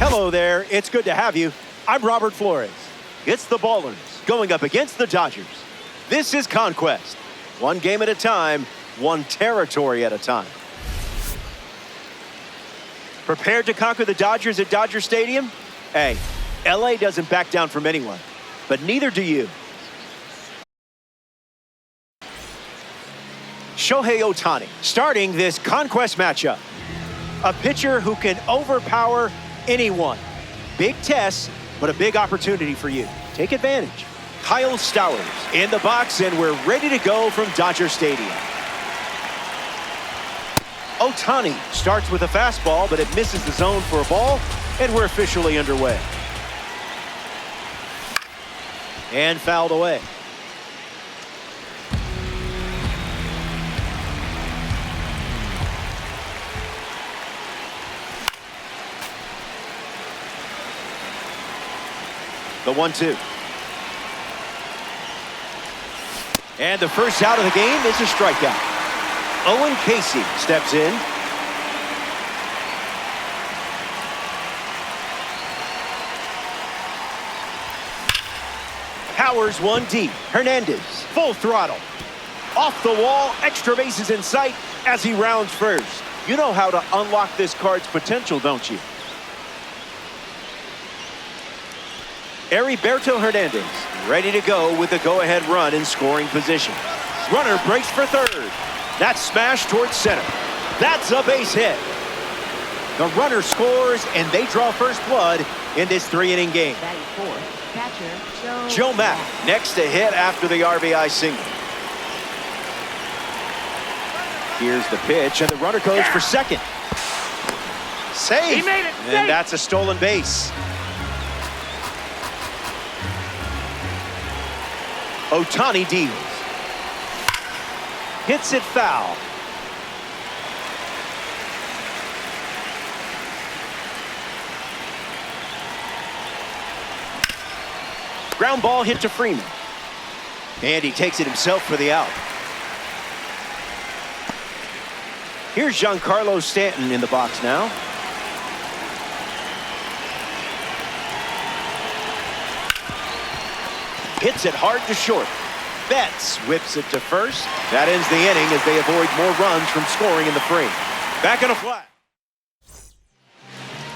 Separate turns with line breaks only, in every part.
Hello there, it's good to have you. I'm Robert Flores. It's the Ballers going up against the Dodgers. This is Conquest. One game at a time, one territory at a time. Prepared to conquer the Dodgers at Dodger Stadium? Hey, LA doesn't back down from anyone, but neither do you. Shohei Ohtani starting this Conquest matchup. A pitcher who can overpower anyone. Big test, but a big opportunity for you. Take advantage. Kyle Stowers in the box, and we're ready to go from Dodger Stadium. Ohtani starts with a fastball, but it misses the zone for a ball, and we're officially underway. And fouled away. The 1-2. And the first out of the game is a strikeout. Owen Casey steps in. Powers one deep. Hernandez, full throttle. Off the wall, extra bases in sight as he rounds first. You know how to unlock this card's potential, don't you? Heriberto Hernandez ready to go with the go-ahead run in scoring position. Runner breaks for third. That's smashed towards center. That's a base hit. The runner scores, and they draw first blood in this three-inning game.
Batting fourth, catcher
Joe Mack next to hit after the RBI single. Here's the pitch, and the runner goes for second. Safe.
He made it.
And that's a stolen base. Ohtani deals. Hits it foul. Ground ball hit to Freeman. And he takes it himself for the out. Here's Giancarlo Stanton in the box now. Hits it hard to short. Betts whips it to first. That ends the inning as they avoid more runs from scoring in the frame. Back in a flat.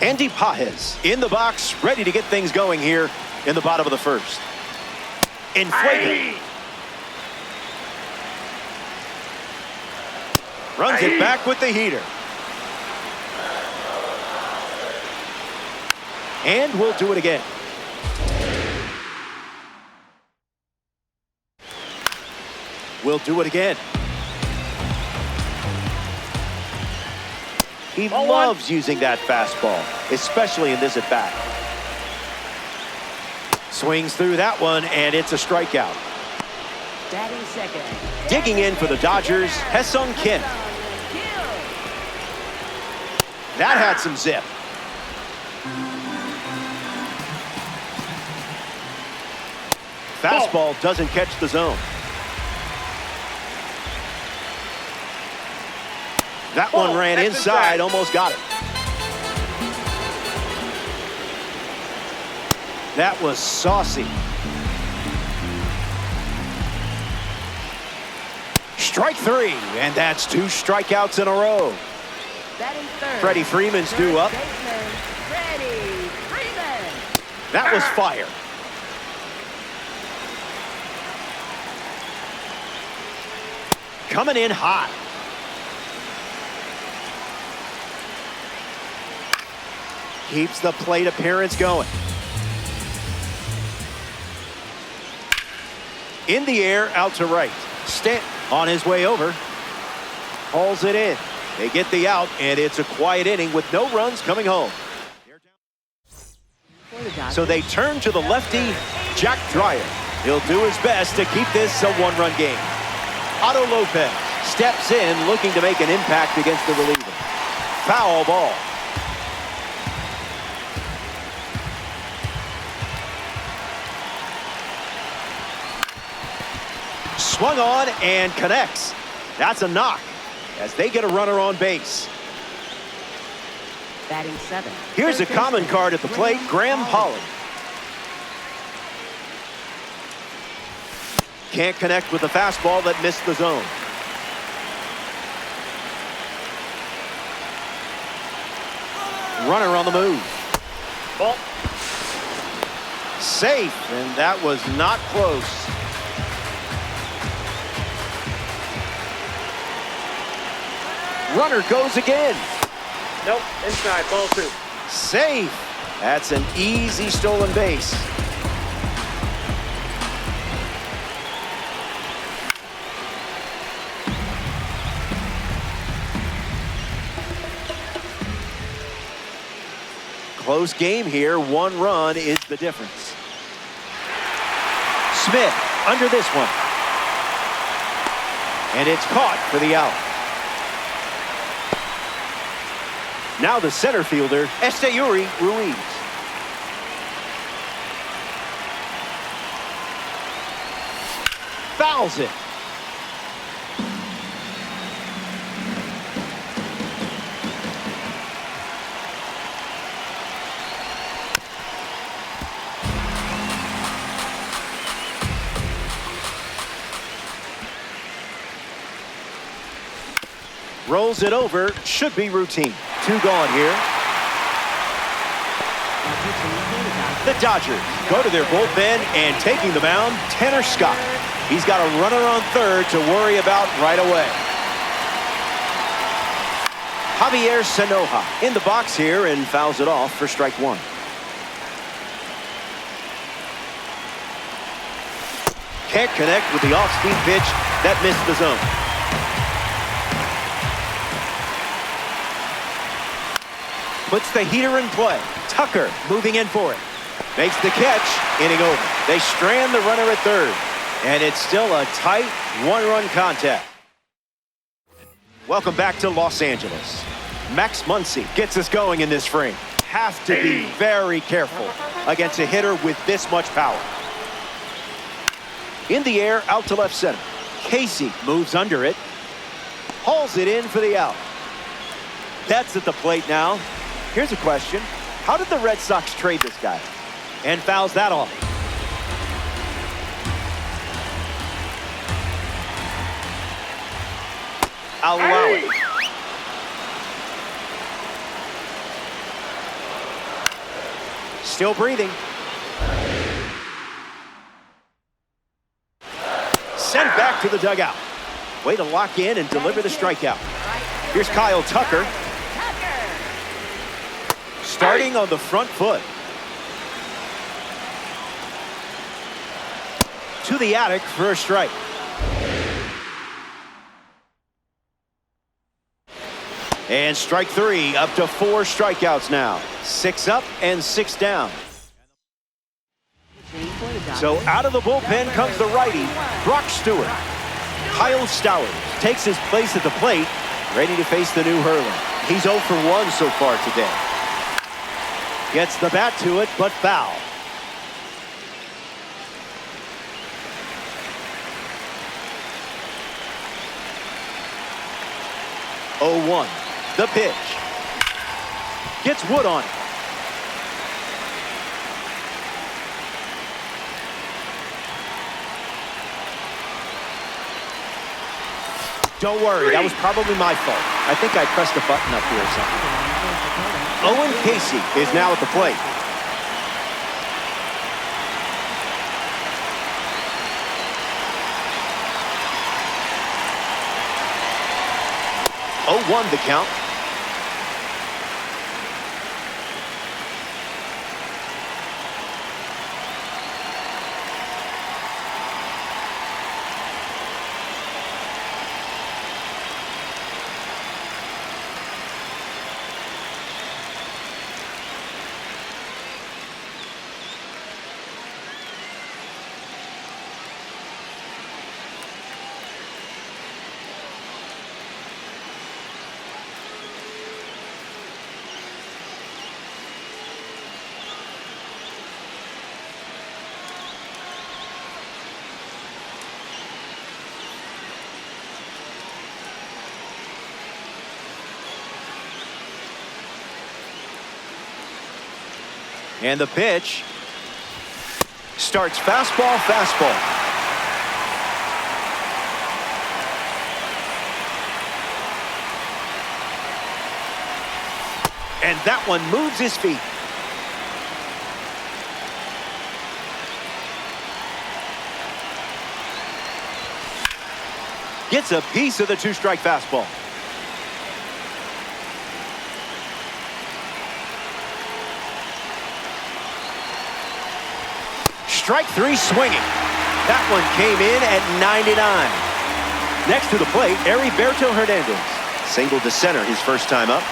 Andy Pages in the box, ready to get things going here in the bottom of the first. Inflated. Runs it back with the heater. And we'll do it again. We'll do it again. He loves using that fastball, especially in this at-bat. Swings through that one, and it's a strikeout.
batting second.
Digging in for the Dodgers, Ha-Seong Kim. That had some zip. Fastball doesn't catch the zone. That one ran inside, almost got it. That was saucy. Strike three, and that's two strikeouts in a row.
Batting third.
Freddie Freeman's due up.
Freddie Freeman.
That was fire. Coming in hot. Keeps the plate appearance going. In the air, out to right. Stanton on his way over. Hauls it in. They get the out, and it's a quiet inning with no runs coming home. So they turn to the lefty, Jack Dreyer. He'll do his best to keep this a one-run game. Otto Lopez steps in, looking to make an impact against the reliever. Foul ball. Swung on and connects. That's a knock as they get a runner on base.
batting seventh.
Here's a
Third
common
baseman,
card at the plate, Graham Holland. Can't connect with the fastball that missed the zone. Runner on the move. Ball. Safe, and that was not close. Runner goes again.
Nope, inside, ball two.
Safe. That's an easy stolen base. Close game here. 1 run is the difference. Smith under this one. And it's caught for the out. Now the center fielder, Esteury Ruiz. Fouls it. Rolls it over, should be routine. 2 gone here. The Dodgers go to their bullpen and taking the mound, Tanner Scott. He's got a runner on third to worry about right away. Javier Sanoja in the box here and fouls it off for strike 1. Can't connect with the off-speed pitch that missed the zone. Puts the heater in play. Tucker moving in for it. Makes the catch. Inning over. They strand the runner at third. And it's still a tight 1-run contest. Welcome back to Los Angeles. Max Muncy gets us going in this frame. Have to be very careful against a hitter with this much power. In the air, out to left center. Casey moves under it. Hauls it in for the out. That's at the plate now. Here's a question. How did the Red Sox trade this guy? And fouls that off. Allow it. Still breathing. Sent back to the dugout. Way to lock in and deliver the strikeout. Here's Kyle Tucker. Starting on the front foot. To the attic for a strike. And strike 3, up to 4 strikeouts now. 6 up and 6 down. So out of the bullpen comes the righty, Brock Stewart. Kyle Stowers takes his place at the plate, ready to face the new hurler. He's 0 for 1 so far today. Gets the bat to it, but foul. Oh, 1. The pitch. Gets Wood on it. Don't worry, that was probably my fault. I think I pressed a button up here or something. Owen Casey is now at the plate. Oh, 1 the count. And the pitch starts fastball, fastball. And that one moves his feet. Gets a piece of the two-strike fastball. Strike three swinging. That one came in at 99. Next to the plate, Heriberto Hernandez. Single to center his first time up.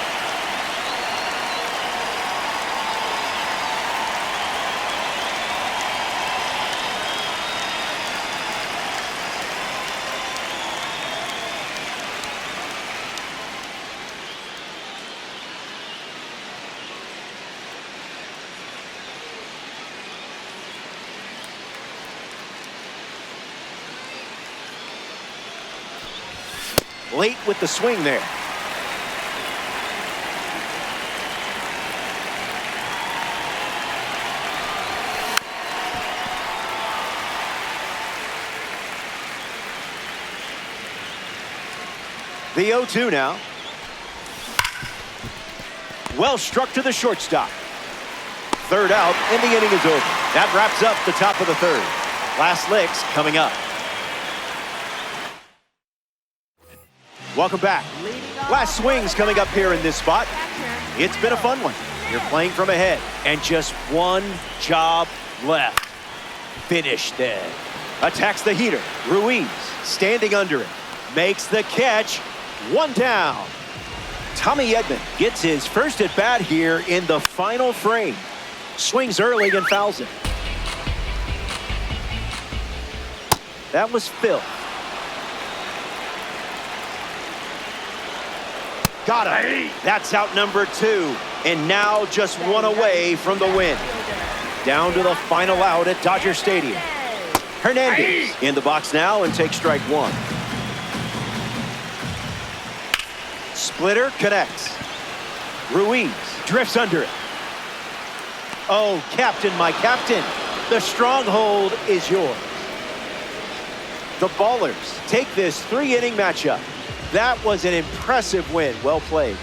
Late with the swing there. The 0-2 now. Well struck to the shortstop. Third out, and the inning is over. That wraps up the top of the third. Last licks coming up. Welcome back. Last swings coming up here in this spot. It's been a fun one. You're playing from ahead, and just one job left. Finish then. Attacks the heater. Ruiz standing under it. Makes the catch. One down. Tommy Edman gets his first at bat here in the final frame. Swings early and fouls it. That was Phil. Got him. That's out number 2. And now just one away from the win. Down to the final out at Dodger Stadium. Hernandez in the box now and takes strike one. Splitter connects. Ruiz drifts under it. Oh, captain, my captain. The stronghold is yours. The Ballers take this 3-inning matchup. That was an impressive win. Well played.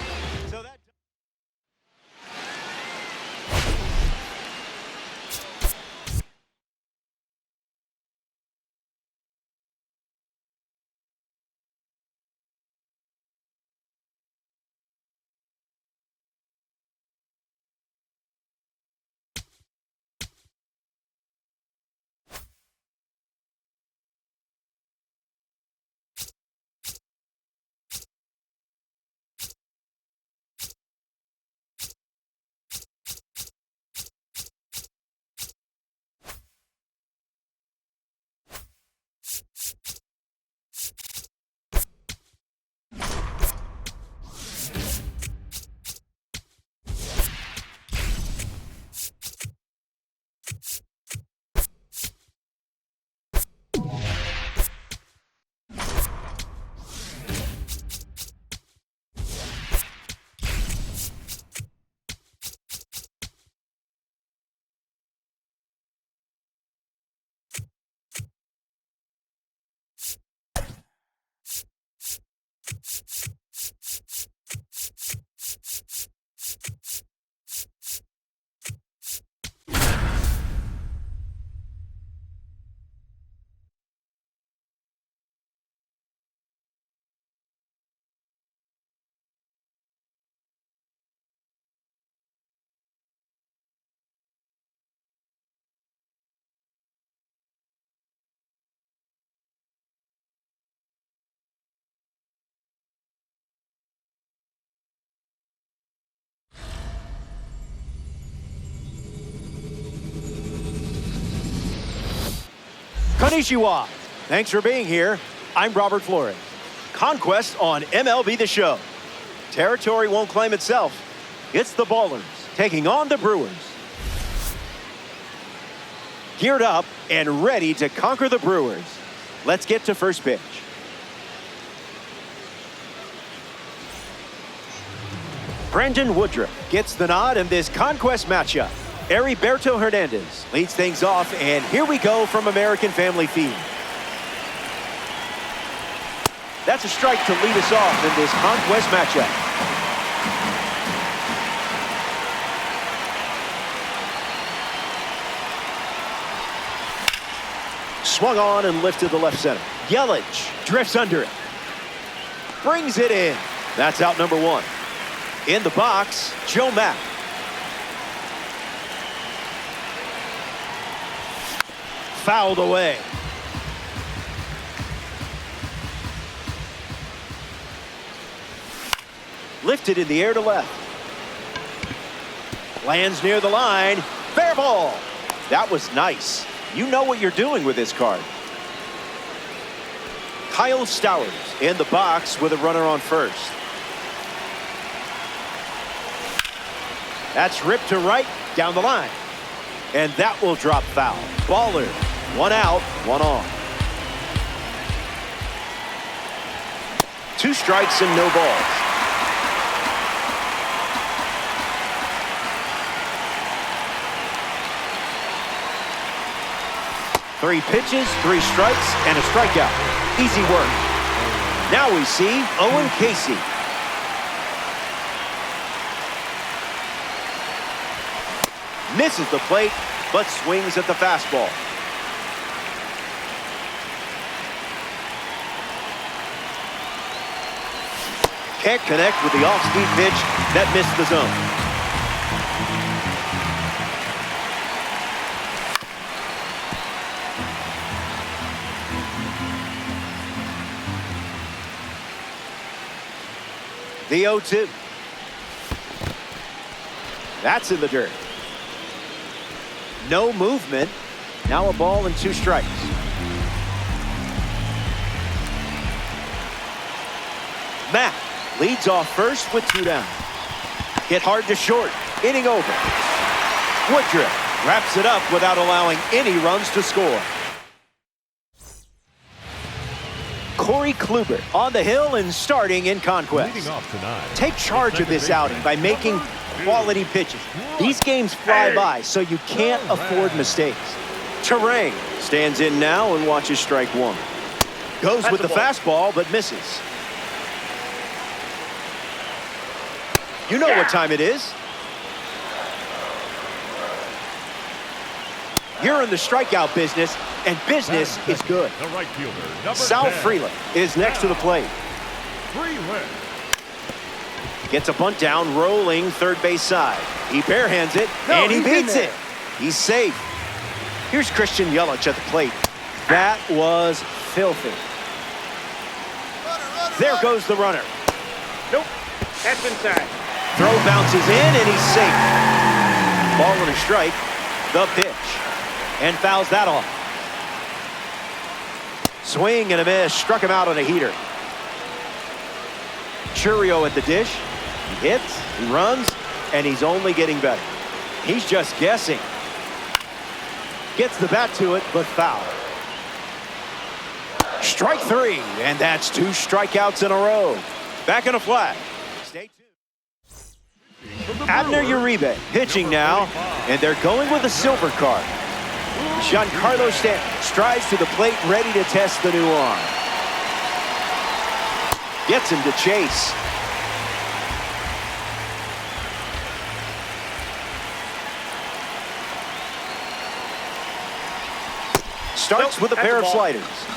Konnichiwa. Thanks for being here. I'm Robert Flores. Conquest on MLB The Show. Territory won't claim itself. It's the Ballers taking on the Brewers. Geared up and ready to conquer the Brewers. Let's get to first pitch. Brandon Woodruff gets the nod in this Conquest matchup. Heriberto Hernandez leads things off, and here we go from American Family Field. That's a strike to lead us off in this Conquest matchup. Swung on and lifted to left center. Yelich drifts under it. Brings it in. That's out number one. In the box, Joe Mack. Fouled away. Lifted in the air to left. Lands near the line. Fair ball. That was nice. You know what you're doing with this card. Kyle Stowers in the box with a runner on first. That's ripped to right down the line. And that will drop foul. Baller. One out, one on. 2 strikes and no balls. Three pitches, 3 strikes, and a strikeout. Easy work. Now we see Owen Casey. Misses the plate, but swings at the fastball. Can't connect with the off-speed pitch that missed the zone. The 0-2. That's in the dirt. No movement. Now a ball and 2 strikes. Matt leads off first with 2 down. Hit hard to short. Inning over. Woodruff wraps it up without allowing any runs to score. Corey Kluber on the hill and starting in Conquest. Take charge of this outing by making quality pitches. These games fly by, so you can't afford mistakes. Terang stands in now and watches strike 1. Goes with the fastball, but misses. You know what time it is. You're in the strikeout business, and business is good.
The right fielder,
Sal Freeland is next to the plate. Gets a bunt down, rolling third base side. He barehands it, and he beats it. He's safe. Here's Christian Yelich at the plate. That was filthy. There goes the runner.
Nope. That's inside.
Throw bounces in, and he's safe. Ball and a strike. The pitch. And fouls that off. Swing and a miss. Struck him out on a heater. Churio at the dish. He hits, he runs, and he's only getting better. He's just guessing. Gets the bat to it, but foul. Strike 3, and that's 2 strikeouts in a row. Back in a flag. Stay tuned. Abner Uribe pitching now, and they're going with a silver card. Giancarlo Stanton strides to the plate, ready to test the new arm. Gets him to chase. Starts with a pair of sliders.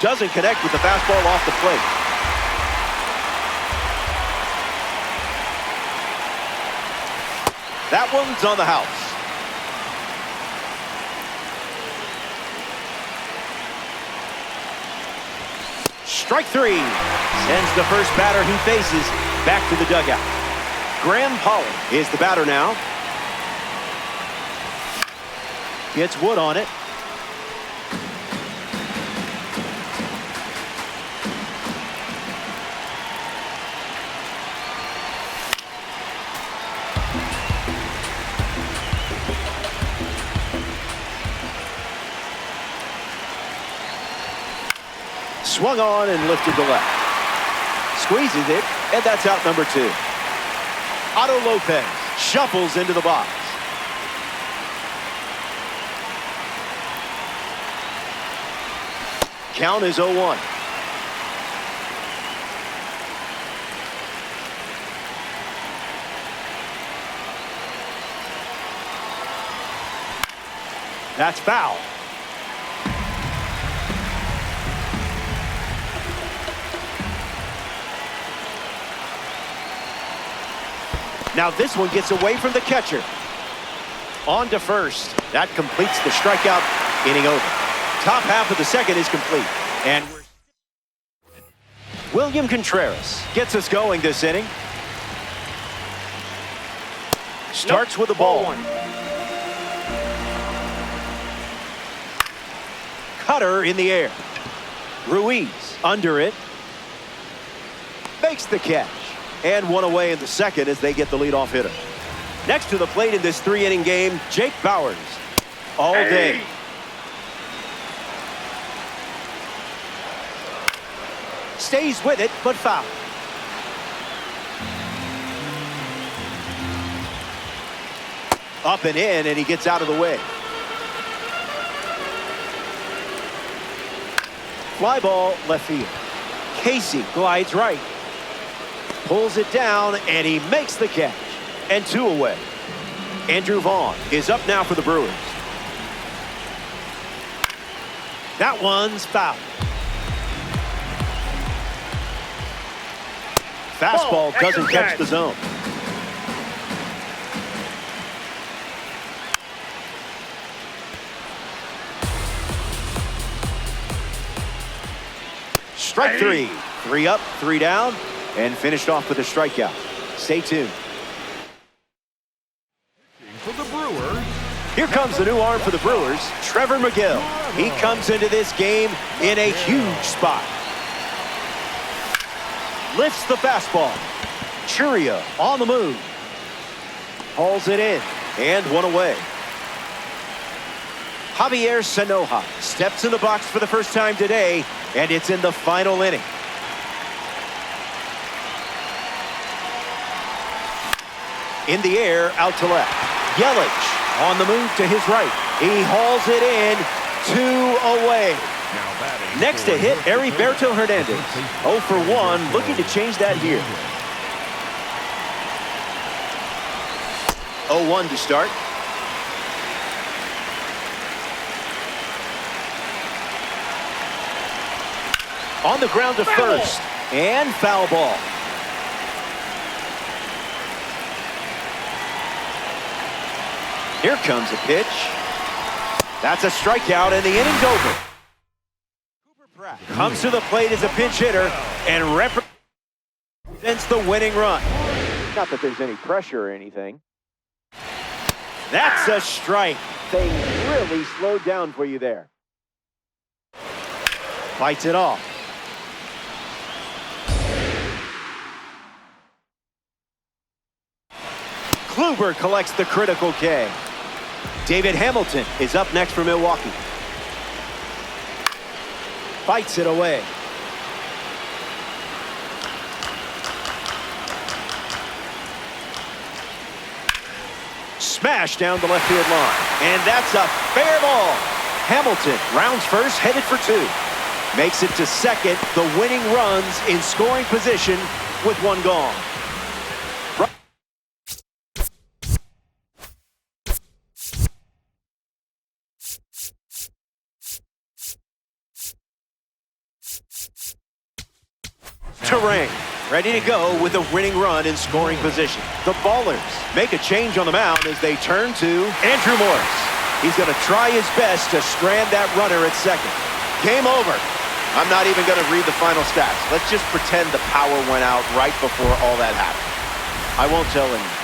Doesn't connect with the fastball off the plate. That one's on the house. Strike 3. Sends the first batter he faces back to the dugout. Graham Pollard is the batter now. Gets Wood on it. Swung on and lifted to left. Squeezes it, and that's out number 2. Otto Lopez shuffles into the box. Count is 0-1. That's foul. Now this one gets away from the catcher. On to first. That completes the strikeout. Inning over. Top half of the second is complete. And William Contreras gets us going this inning. Starts with the ball.
1.
Cutter in the air. Ruiz under it. Makes the catch. And one away in the second as they get the leadoff hitter. Next to the plate in this 3-inning game, Jake Bauers. All day. Stays with it, but foul. Up and in, and he gets out of the way. Fly ball, left field. Casey glides right. Pulls it down, and he makes the catch. And 2 away. Andrew Vaughn is up now for the Brewers. That one's foul. Fastball doesn't catch the zone. Strike 3. 3 up, 3 down, and finished off with a strikeout. Stay tuned.
For the Brewers.
Here comes the new arm for the Brewers, Trevor McGill. He comes into this game in a huge spot. Lifts the fastball. Churia on the move. Hauls it in, and 1 away. Javier Sanoja steps in the box for the first time today, and it's in the final inning. In the air, out to left. Yelich on the move to his right. He hauls it in, 2 away. Next to hit, Heriberto Hernandez. 0 for 1, looking to change that here. 0-1 to start. On the ground to first, and foul ball. Here comes a pitch. That's a strikeout, and the inning's over. Cooper Pratt comes to the plate as a pinch hitter and represents the winning run. Not that there's any pressure or anything. That's a strike. Things really slowed down for you there. Fights it off. Kluber collects the critical K. David Hamilton is up next for Milwaukee. Fights it away. Smash down the left field line. And that's a fair ball. Hamilton rounds first, headed for 2. Makes it to second. The winning runs in scoring position with 1 gone. Terrain, ready to go with a winning run in scoring position. The Ballers make a change on the mound as they turn to Andrew Morris. He's going to try his best to strand that runner at second. Game over.
I'm not even going to read the final stats. Let's just pretend the power went out right before all that happened. I won't tell anyone.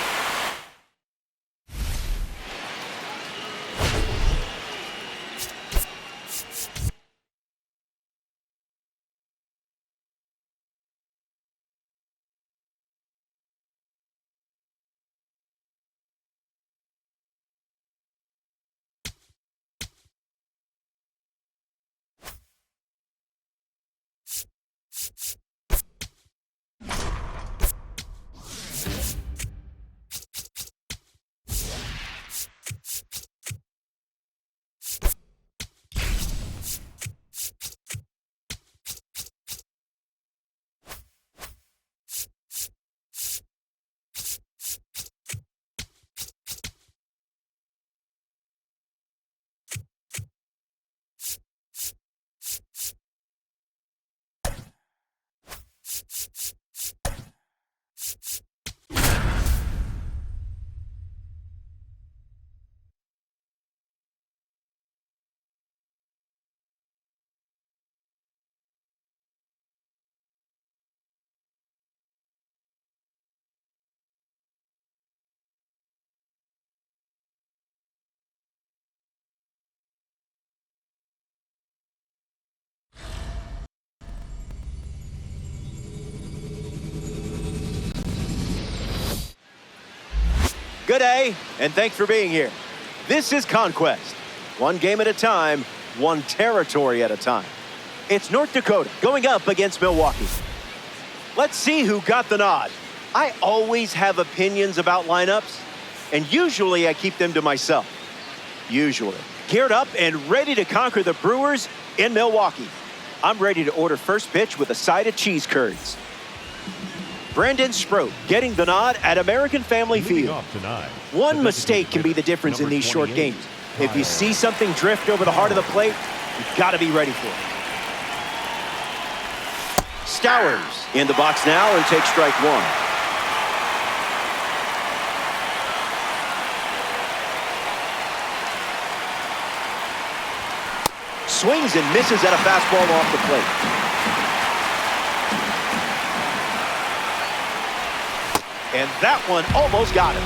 Good day, and thanks for being here. This is Conquest. One game at a time, one territory at a time. It's North Dakota going up against Milwaukee. Let's see who got the nod. I always have opinions about lineups, and usually I keep them to myself. Usually. Geared up and ready to conquer the Brewers in Milwaukee. I'm ready to order first pitch with a side of cheese curds. Brandon Sproat getting the nod at American Family Field. One mistake can be the difference in these short games. If you see something drift over the heart of the plate, you've got to be ready for it. Stowers in the box now and takes strike one. Swings and misses at a fastball off the plate. And that one almost got him.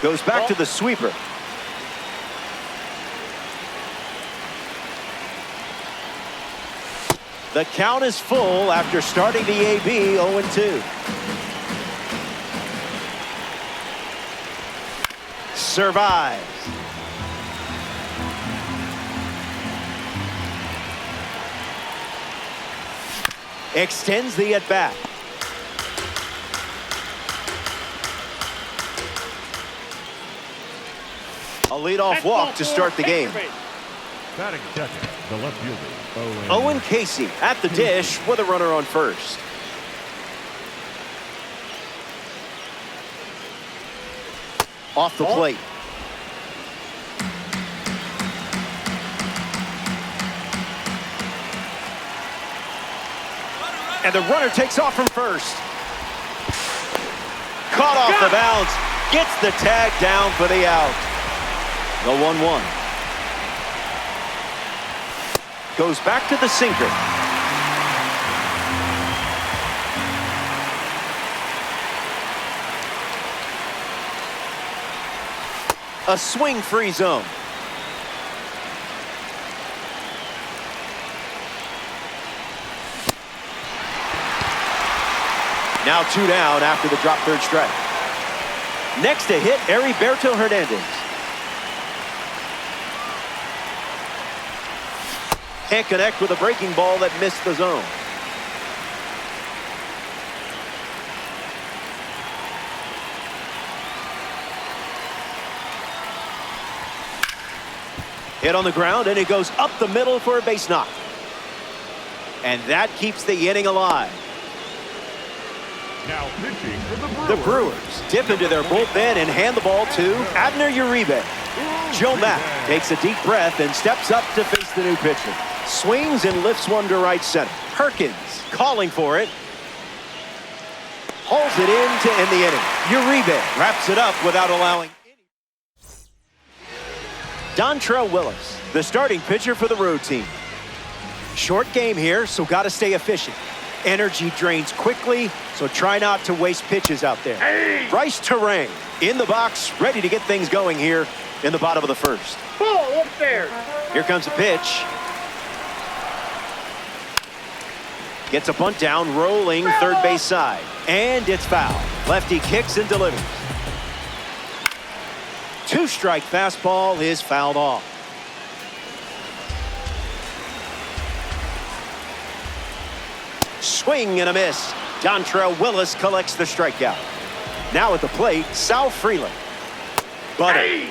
Goes back to the sweeper. The count is full after starting the AB 0-2. Survives. Extends the at-bat. A leadoff walk to start the game.
Batting second, the left fielder,
Owen Casey at the dish with a runner on first. Off the plate. And the runner takes off from first. Caught off the bounce. Gets the tag down for the out. The 1-1. Goes back to the sinker. A swing-free zone. Now 2 down after the drop third strike. Next to hit, Heriberto Hernandez. Can't connect with a breaking ball that missed the zone. Hit on the ground, and it goes up the middle for a base knock. And that keeps the inning alive.
now pitching for
The Brewers dip into their bullpen and hand the ball to Abner Uribe. Joe Mack takes a deep breath and steps up to face the new pitcher. Swings and lifts one to right center. Perkins calling for it. Holds it in to end the inning. Uribe wraps it up without allowing any. Dontrell Willis, the starting pitcher for the road team. Short game here, so got to stay efficient. Energy drains quickly, so try not to waste pitches out there.
Hey!
Bryce Terang in the box, ready to get things going here in the bottom of the first.
Ball upstairs.
Here comes a pitch. Gets a bunt down, rolling third base side. And it's foul. Lefty kicks and delivers. 2-strike fastball is fouled off. Swing and a miss. Dontrell Willis collects the strikeout. Now at the plate, Sal Freeland. Butter.
Hey!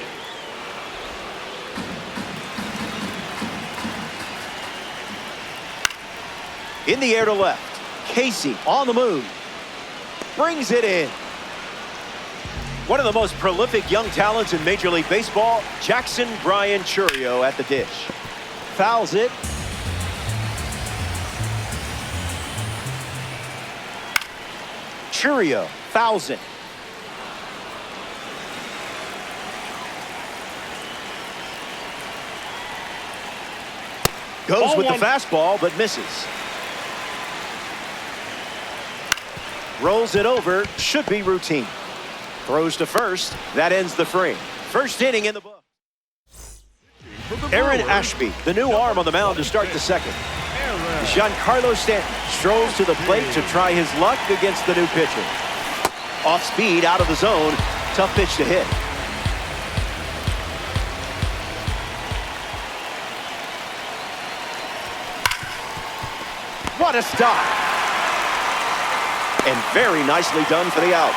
In the air to left. Casey on the move. Brings it in. One of the most prolific young talents in Major League Baseball, Jackson Brian Churio at the dish. Fouls it. Churio fouls it. Goes
Ball
with
one.
the fastball, but misses. Rolls it over, should be routine. Throws to first, that ends the frame. First inning in the book. Aaron Ashby, the new arm on the mound to start the second. Giancarlo Stanton strolls to the plate to try his luck against the new pitcher. Off speed, out of the zone. Tough pitch to hit. What a stop. And very nicely done for the out.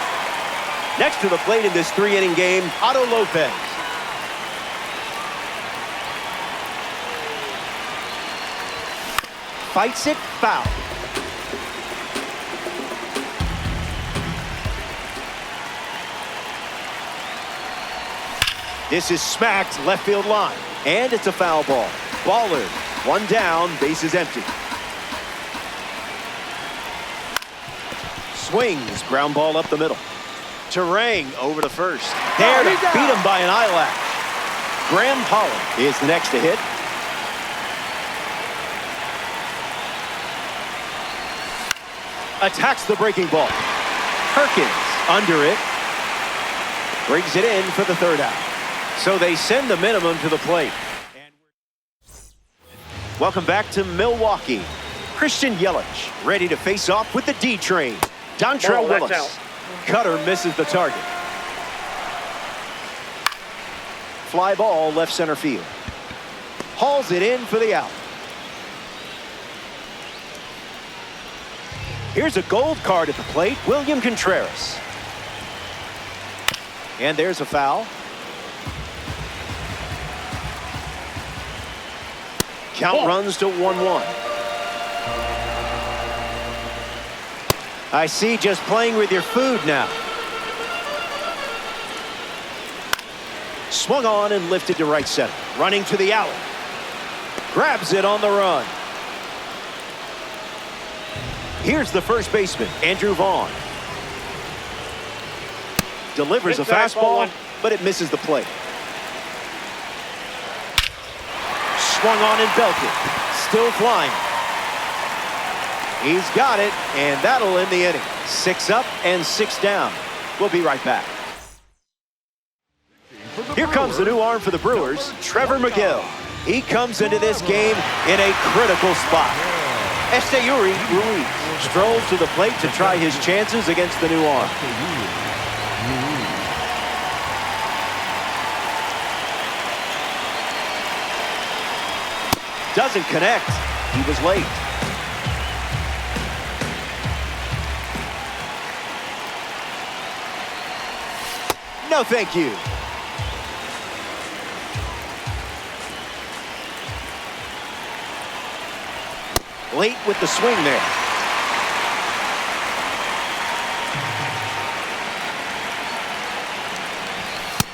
Next to the plate in this 3-inning game, Otto Lopez. Fights it, foul. This is smacked left field line. And it's a foul ball. Baller, one down, bases empty. Swings, ground ball up the middle. Terang over to first. There to beat him by an eyelash. Graham Holland is the next to hit. Attacks the breaking ball. Perkins under it. Brings it in for the third out. So they send the minimum to the plate. Welcome back to Milwaukee. Christian Yelich ready to face off with the D train. Dontrelle
That's
Willis.
out.
Cutter misses the target. Fly ball left center field. Hauls it in for the out. Here's a gold card at the plate, William Contreras. And there's a foul. Count runs to 1-1. I see, just playing with your food now. Swung on and lifted to right center. Running to the alley. Grabs it on the run. Here's the first baseman, Andrew Vaughn. Delivers a fastball, but it misses the plate. Swung on and belted. Still flying. He's got it, and that'll end the inning. 6 up and 6 down. We'll be right back. Here comes the new arm for the Brewers, Trevor McGill. He comes into this game in a critical spot. Esteury Ruiz strolls to the plate to try his chances against the new arm. Doesn't connect. He was late. No, thank you. Late with the swing there.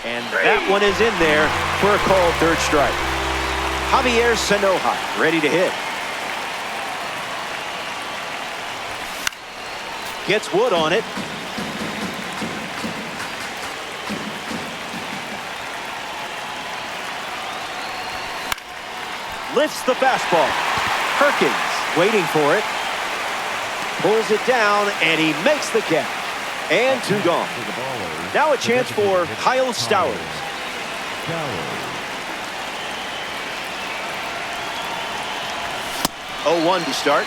And that one is in there for a called third strike. Javier Sanoja ready to hit. Gets Wood on it. Lifts the fastball. Perkins waiting for it. Pulls it down, and he makes the catch. And 2 gone. Now a chance for Kyle Stowers. 0-1 to start.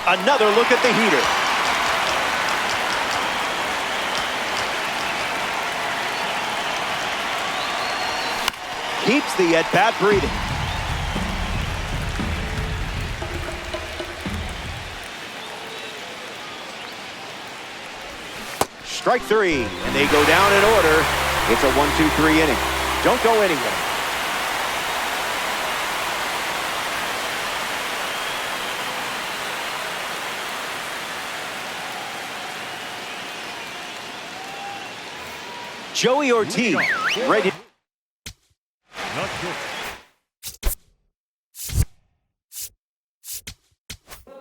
Another look at the heater. Keeps the at-bat breathing. Strike 3, and they go down in order. It's a 1-2-3 inning. Don't go anywhere. Joey Ortiz ready.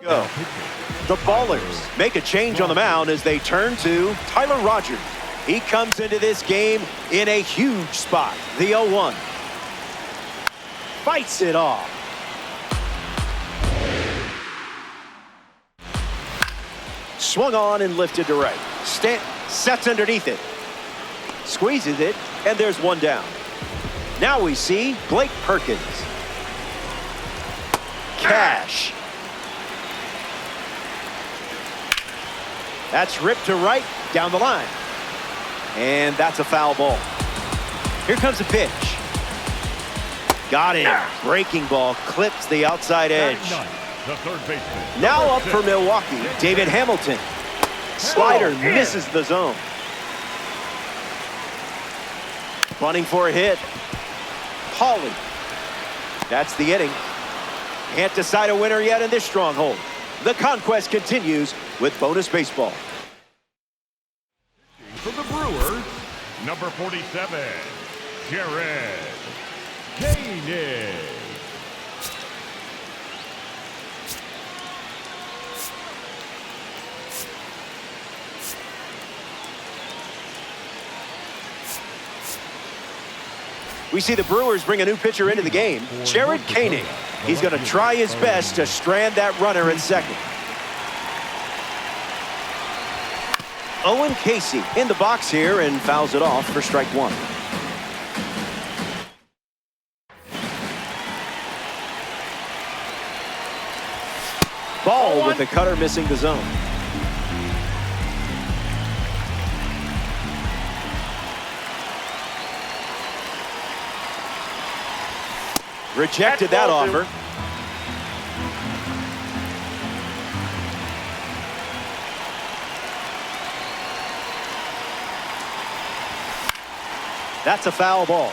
Go. The Ballers make a change on the mound as they turn to Tyler Rogers. He comes into this game in a huge spot. The 0-1. Fights it off. Swung on and lifted to right. Stanton sets underneath it. Squeezes it, and there's one down. Now we see Blake Perkins. Cash. That's ripped to right, down the line. And that's a foul ball. Here comes the pitch. Got him. Breaking ball clips the outside edge.
The third baseman.
Now up for Milwaukee, David Hamilton. Slider misses the zone. Bunting for a hit. Hawley. That's the inning. Can't decide a winner yet in this stronghold. The Conquest continues with bonus baseball.
For the Brewers, number 47, Jared Koenig.
We see the Brewers bring a new pitcher into the game, Jared Koenig. He's going to try his best to strand that runner at second. Owen Casey in the box here and fouls it off for strike one. Ball with the cutter missing the zone. Rejected that offer. That's a foul ball.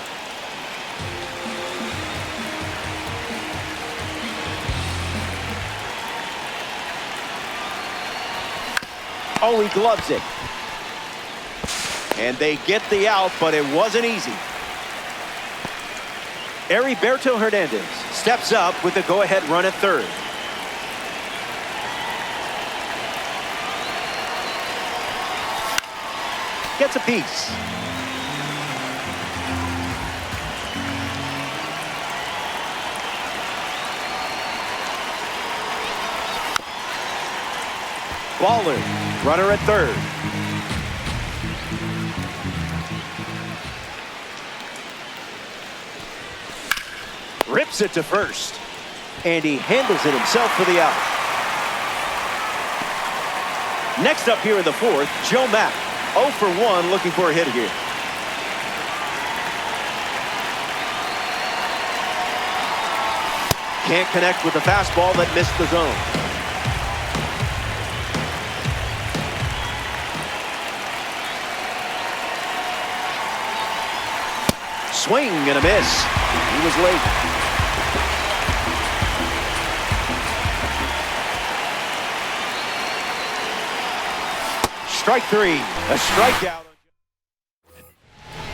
Oh, he gloves it. And they get the out, but it wasn't easy. Heriberto Hernandez steps up with the go-ahead run at third. Gets a piece. Baller, runner at third. Rips it to first. And he handles it himself for the out. Next up here in the fourth, Joe Mack. 0 for 1 looking for a hit here. Can't connect with the fastball that missed the zone. Swing and a miss. He was late. Strike three, a strikeout.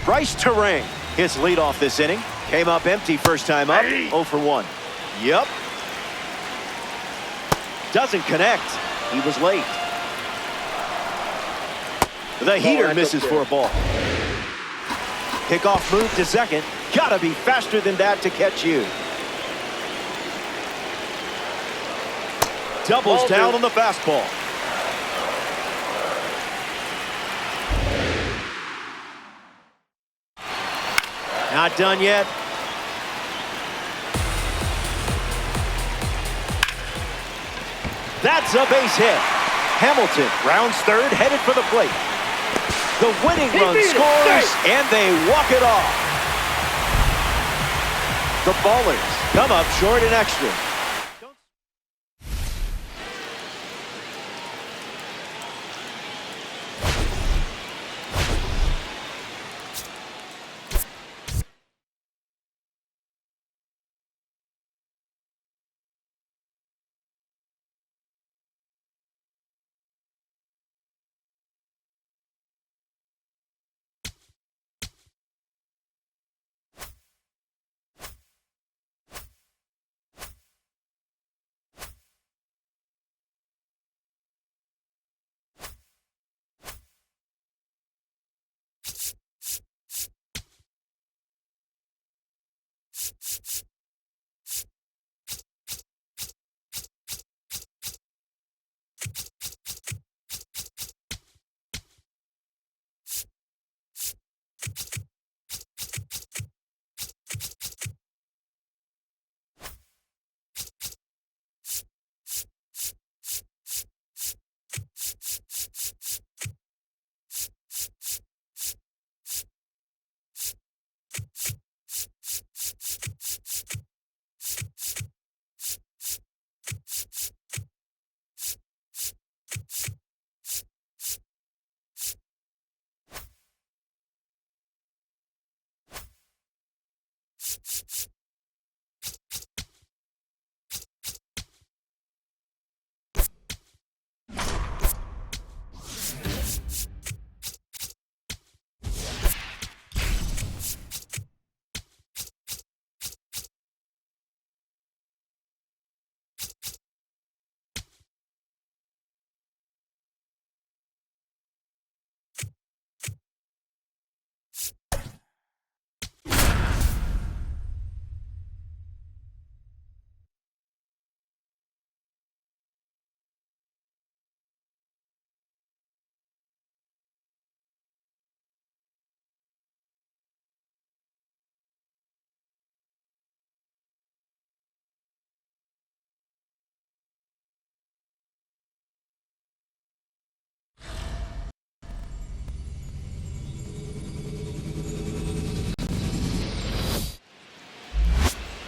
Bryce Terang, his leadoff this inning. Came up empty first time up, 0 for 1. Yep. Doesn't connect. He was late. The heater misses for a ball. Kickoff move to second. Gotta be faster than that to catch you. Doubles down on the fastball. Not done yet. That's a base hit. Hamilton rounds third, headed for the plate. The winning run scores, and they walk it off. The Ballers come up short and extra.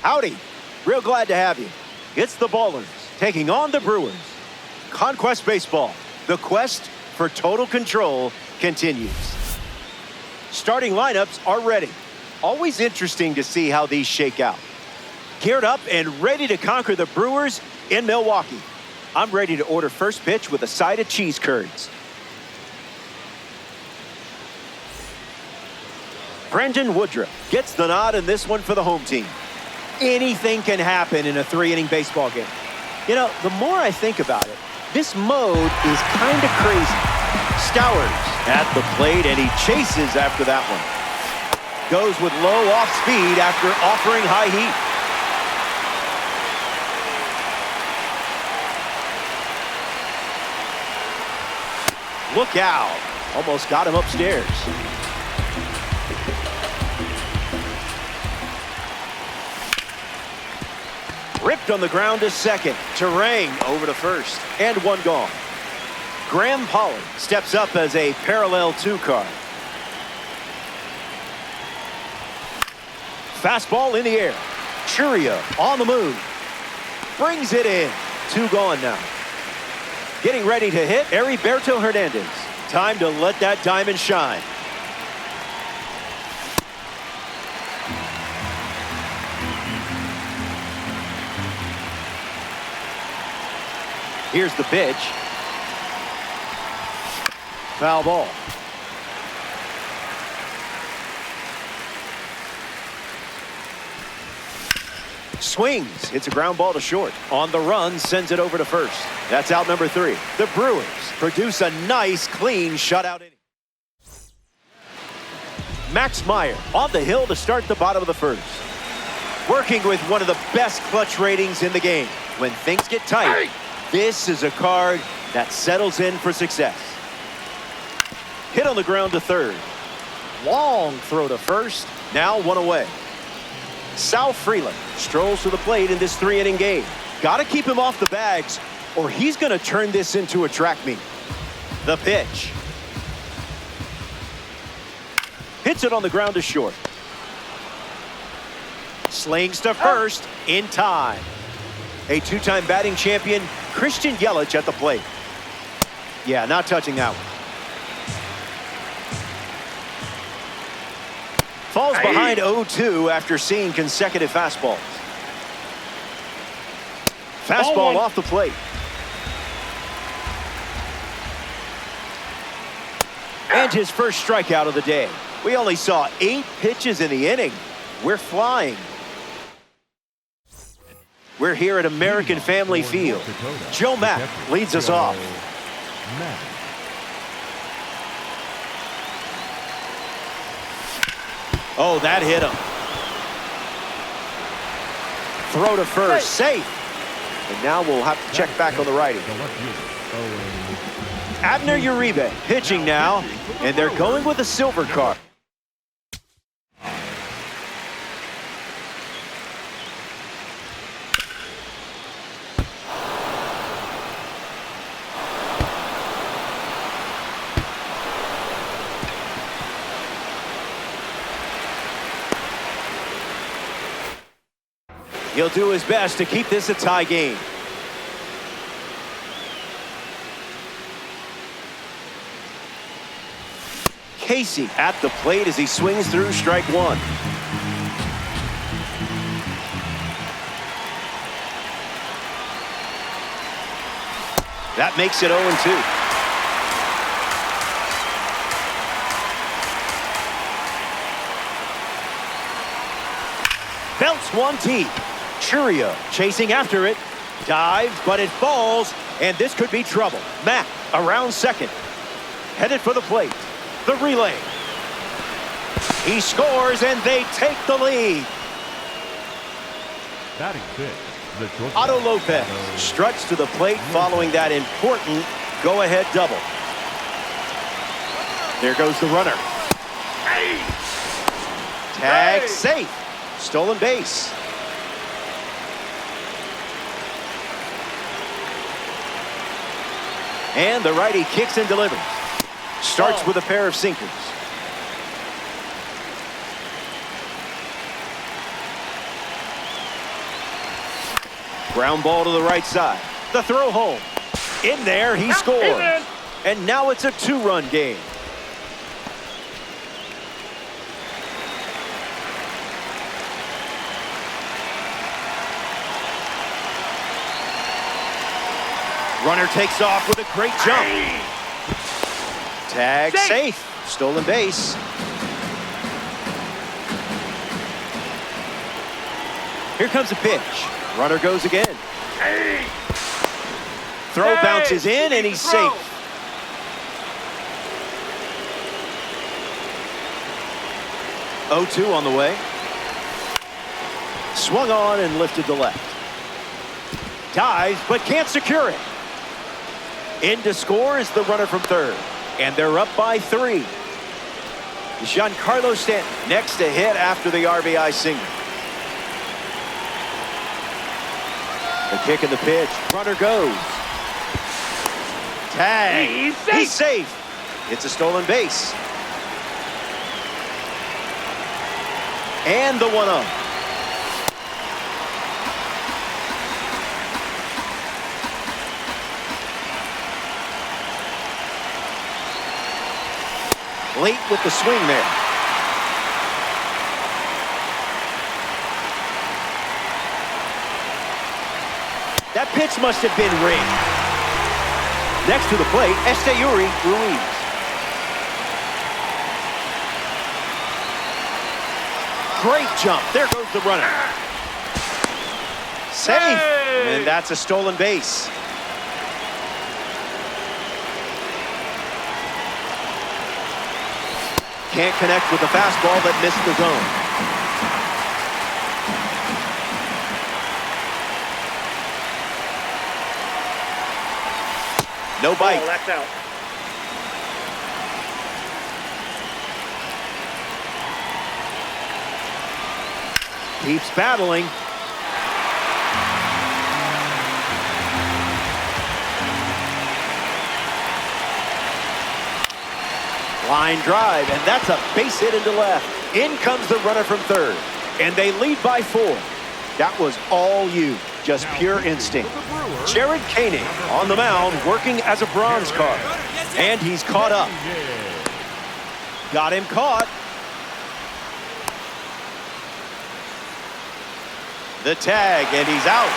Howdy. Real glad to have you. It's the Ballers taking on the Brewers. Conquest Baseball. The quest for total control continues. Starting lineups are ready. Always interesting to see how these shake out. Geared up and ready to conquer the Brewers in Milwaukee. I'm ready to order first pitch with a side of cheese curds. Brendan Woodruff gets the nod in this one for the home team. Anything can happen in a 3-inning baseball game. You know, the more I think about it, this mode is kind of crazy. Stowers at the plate, and he chases after that one. Goes with low off speed after offering high heat. Look out. Almost got him upstairs. Ripped on the ground to second. Terang over to first. And one gone. Graham Pollard steps up as a parallel 2 card. Fastball in the air. Churia on the move. Brings it in. 2 gone now. Getting ready to hit Heriberto Hernandez. Time to let that diamond shine. Here's the pitch. Foul ball. Swings. Hits a ground ball to short. On the run, sends it over to first. That's out number 3. The Brewers produce a nice, clean shutout inning. Max Meyer on the hill to start the bottom of the first. Working with one of the best clutch ratings in the game. When things get tight, this is a card that settles in for success. Hit on the ground to third. Long throw to first. Now 1 away. Sal Freeland strolls to the plate in this 3-inning game. Got to keep him off the bags, or he's going to turn this into a track meet. The pitch. Hits it on the ground to short. Slings to first in time. A 2-time batting champion, Christian Yelich at the plate. Yeah, not touching that one. Falls behind 0-2 after seeing consecutive fastballs. Fastball off the plate. And his first strikeout of the day. We only saw 8 pitches in the inning. We're flying. We're here at American Family Field. Joe Mack leads us off. Oh, that hit him. Throw to first, safe. And now we'll have to check back on the righty. Abner Uribe pitching now, and they're going with a silver card. He'll do his best to keep this a tie game. Casey at the plate as he swings through strike 1. That makes it 0-2. Belts one deep. Churia chasing after it. Dives, but it falls, and this could be trouble. Matt around second. Headed for the plate. The relay. He scores, and they take the lead.
Batting fifth,
Otto Lopez struts to the plate following that important go-ahead double. There goes the runner. Tag safe. Stolen base. And the righty kicks and delivers. Starts with a pair of sinkers. Ground ball to the right side. The throw home. In there, he scores. And now it's a 2-run game. Runner takes off with a great jump. Tag safe. Stolen base. Here comes a pitch. Runner goes again. Throw bounces in and he's safe. Oh-2 on the way. Swung on and lifted to left. Dives but can't secure it. In to score is the runner from third. And they're up by 3. Giancarlo Stanton next to hit after the RBI single. The kick and the pitch. Runner goes. Tag. He's safe. It's a stolen base. And the 1-0. Late with the swing there. That pitch must have been rigged. Next to the plate, Esteury Ruiz. Great jump. There goes the runner. Safe. And that's a stolen base. Can't connect with the fastball that missed the zone. No bite.
Oh, that's out.
Keeps battling. Line drive, and that's a base hit into left. In comes the runner from third, and they lead by 4. That was all you, just pure instinct. Jared Koenig on the mound, working as a bronze card, and he's caught up. Got him caught. The tag, and he's out.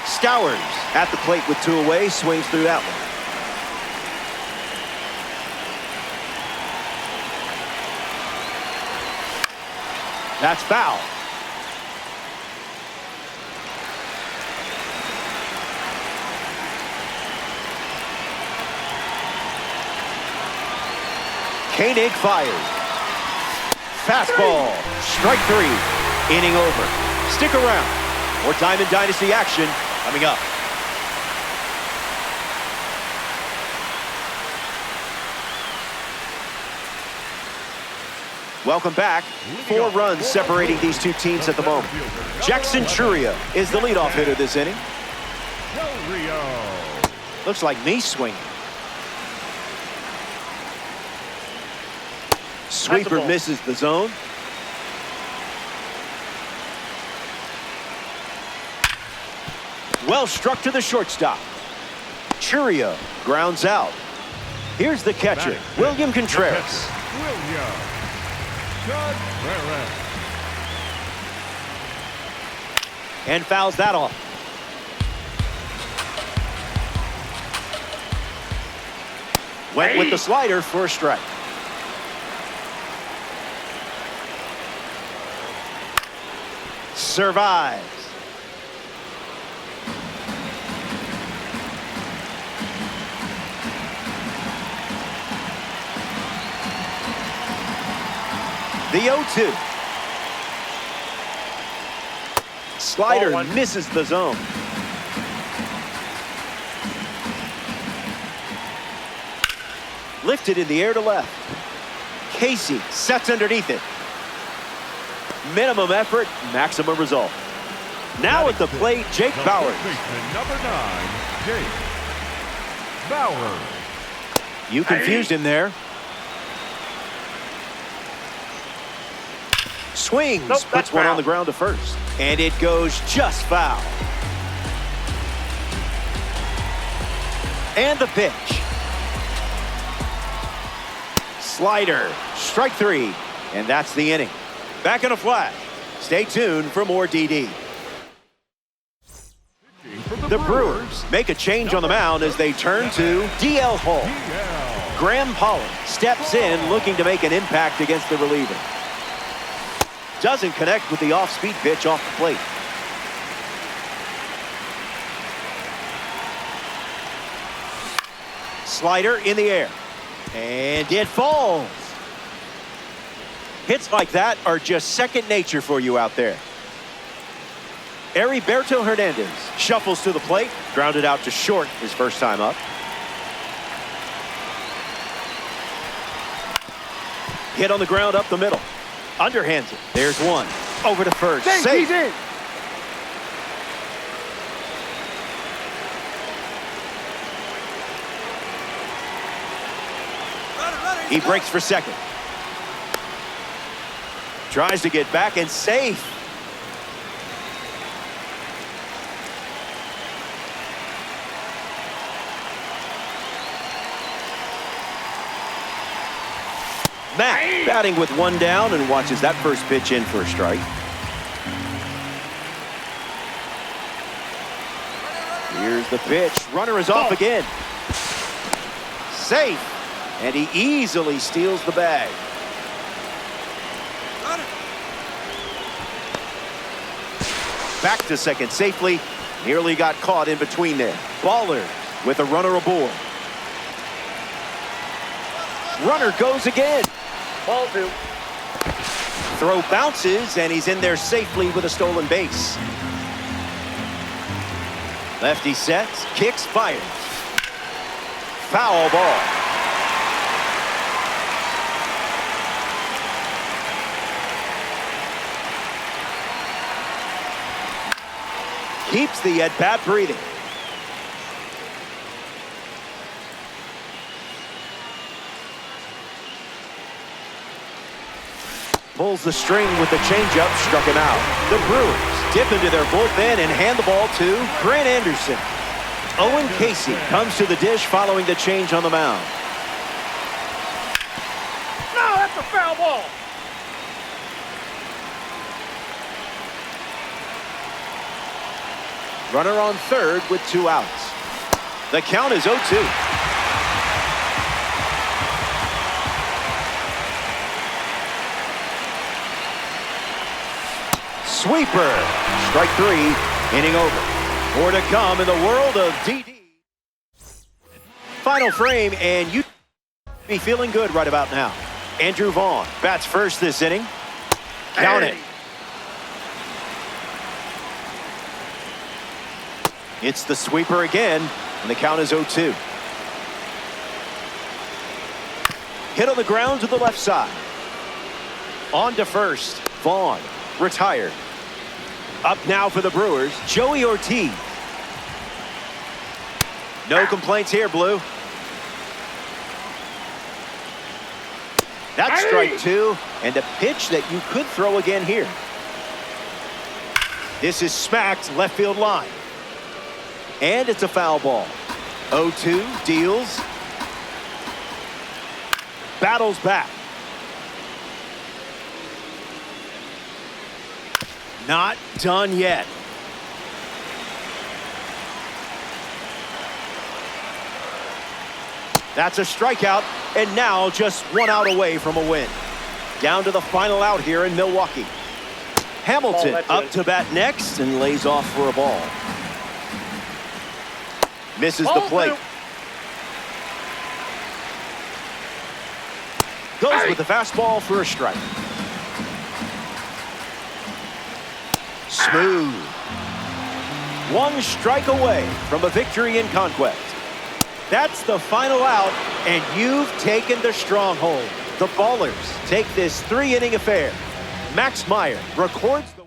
Stowers at the plate with 2 away, swings through that one. That's foul. Koenig fires. Fastball. Strike 3. Inning over. Stick around. More Diamond Dynasty action coming up. Welcome back. 4 runs separating these 2 teams at the moment. Jackson Chourio is the leadoff hitter this inning. Looks like me swinging. Sweeper misses the zone. Well struck to the shortstop. Chourio grounds out. Here's the catcher, William Contreras. And fouls that off. Went with the slider for a strike. Survives. The 0-2. Slider misses the zone. Lifted in the air to left. Casey sets underneath it. Minimum effort, maximum result. Now at the plate, Jake Bauers.
Number 9, Jake Bauers.
You confused him there. Swings,
Nope,
puts
that's
one on
foul.
the ground to first. And it goes just foul. And the pitch. Slider, strike three. And that's the inning. Back in a flash. Stay tuned for more DD. The Brewers make a change on the mound as they turn to DL Hall. Graham Holland steps in looking to make an impact against the reliever. Doesn't connect with the off-speed pitch off the plate. Slider in the air. And it falls. Hits like that are just second nature for you out there. Heriberto Hernandez shuffles to the plate, grounded out to short his first time up. Hit on the ground up the middle. Underhands it. There's one. Over to first. Safe.
He's in.
He breaks for second. Tries to get back and safe. Matt batting with one down and watches that first pitch in for a strike. Here's the pitch. Runner is off again. Safe. And he easily steals the bag. Back to second safely. Nearly got caught in between there. Baller with a runner aboard. Runner goes again.
Ball two.
Throw bounces, and he's in there safely with a stolen base. Lefty sets, kicks, fires. Foul ball. Keeps the at-bat breathing. Pulls the string with the changeup, struck him out. The Brewers dip into their bullpen and hand the ball to Grant Anderson. Owen Casey comes to the dish following the change on the mound.
No, that's a foul ball.
Runner on third with 2 outs. The count is 0-2. Sweeper. Strike three. Inning over. More to come in the world of DD. Final frame, and you be feeling good right about now. Andrew Vaughn bats first this inning. Count it. It's the sweeper again, and the count is 0-2. Hit on the ground to the left side. On to first. Vaughn retired. Up now for the Brewers, Joey Ortiz. No complaints here, Blue. That's strike two, and a pitch that you could throw again here. This is smacked left field line. And it's a foul ball. 0-2, deals. Battles back. Not done yet. That's a strikeout, and now just 1 out away from a win. Down to the final out here in Milwaukee. Hamilton up to bat next and lays off for a ball. Misses the plate. Goes with the fastball for a strike. Smooth. 1 strike away from a victory in Conquest. That's the final out, and you've taken the stronghold. The Ballers take this 3-inning affair. Max Meyer records the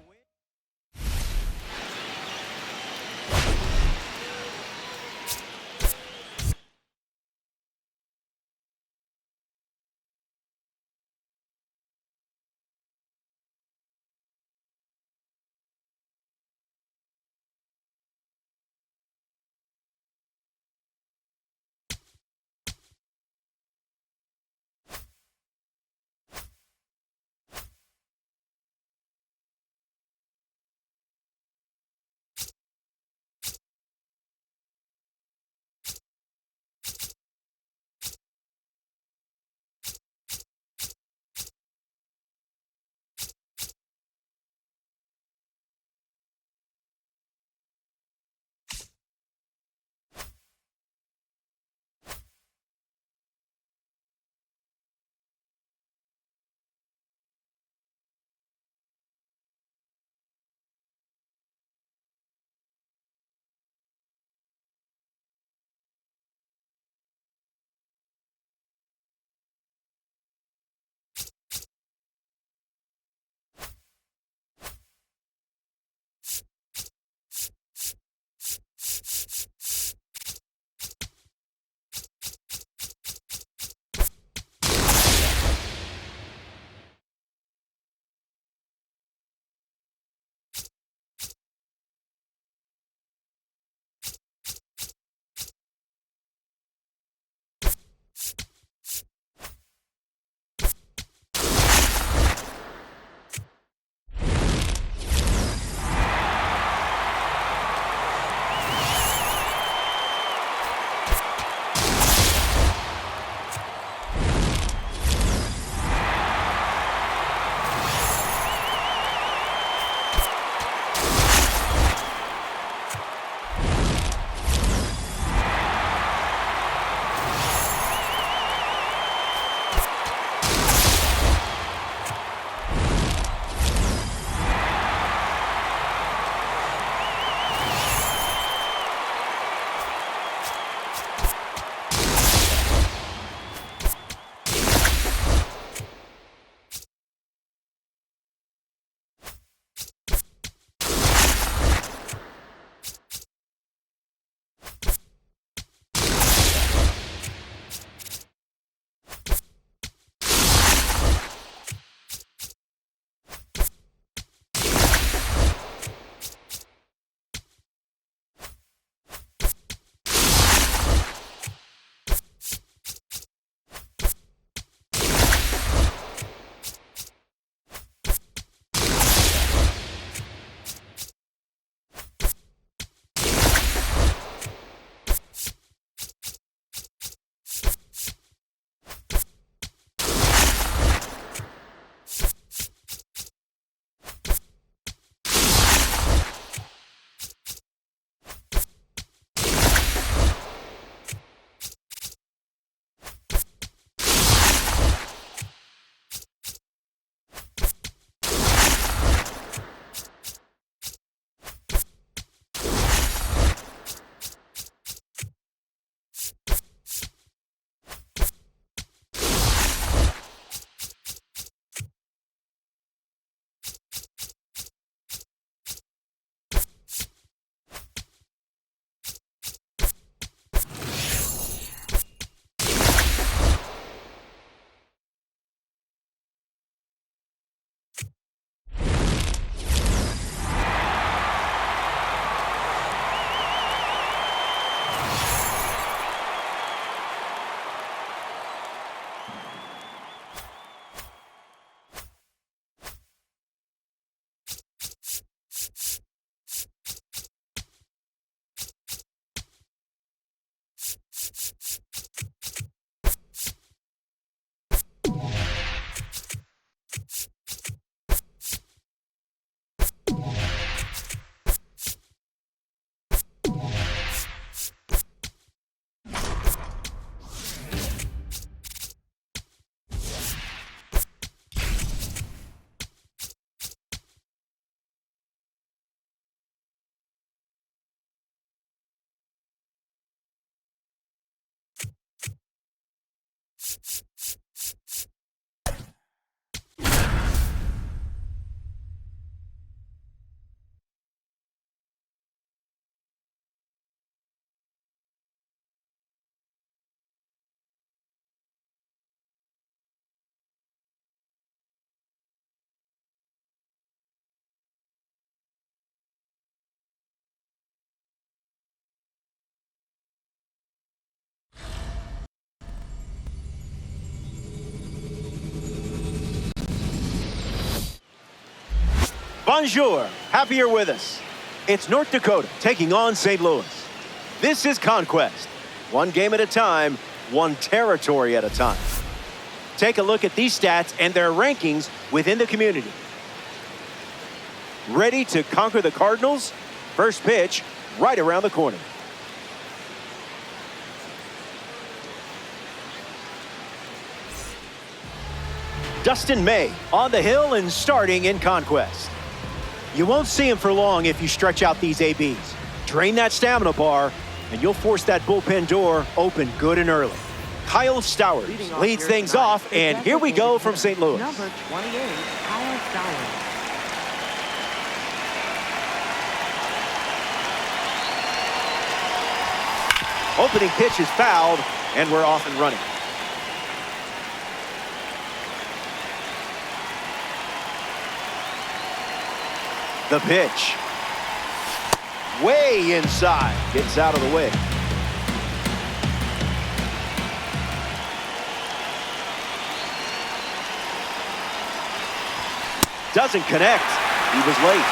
Bonjour. Happy you're with us. It's North Dakota taking on St. Louis. This is Conquest. One game at a time, one territory at a time. Take a look at these stats and their rankings within the community. Ready to conquer the Cardinals? First pitch, right around the corner. Dustin May on the hill and starting in Conquest. You won't see him for long if you stretch out these ABs. Drain that stamina bar, and you'll force that bullpen door open good and early. Kyle Stowers leads things off, and here we go from St. Louis.
Number 28, Kyle Stowers.
Opening pitch is fouled, and we're off and running. The pitch. Way inside. Gets out of the way. Doesn't connect. He was late.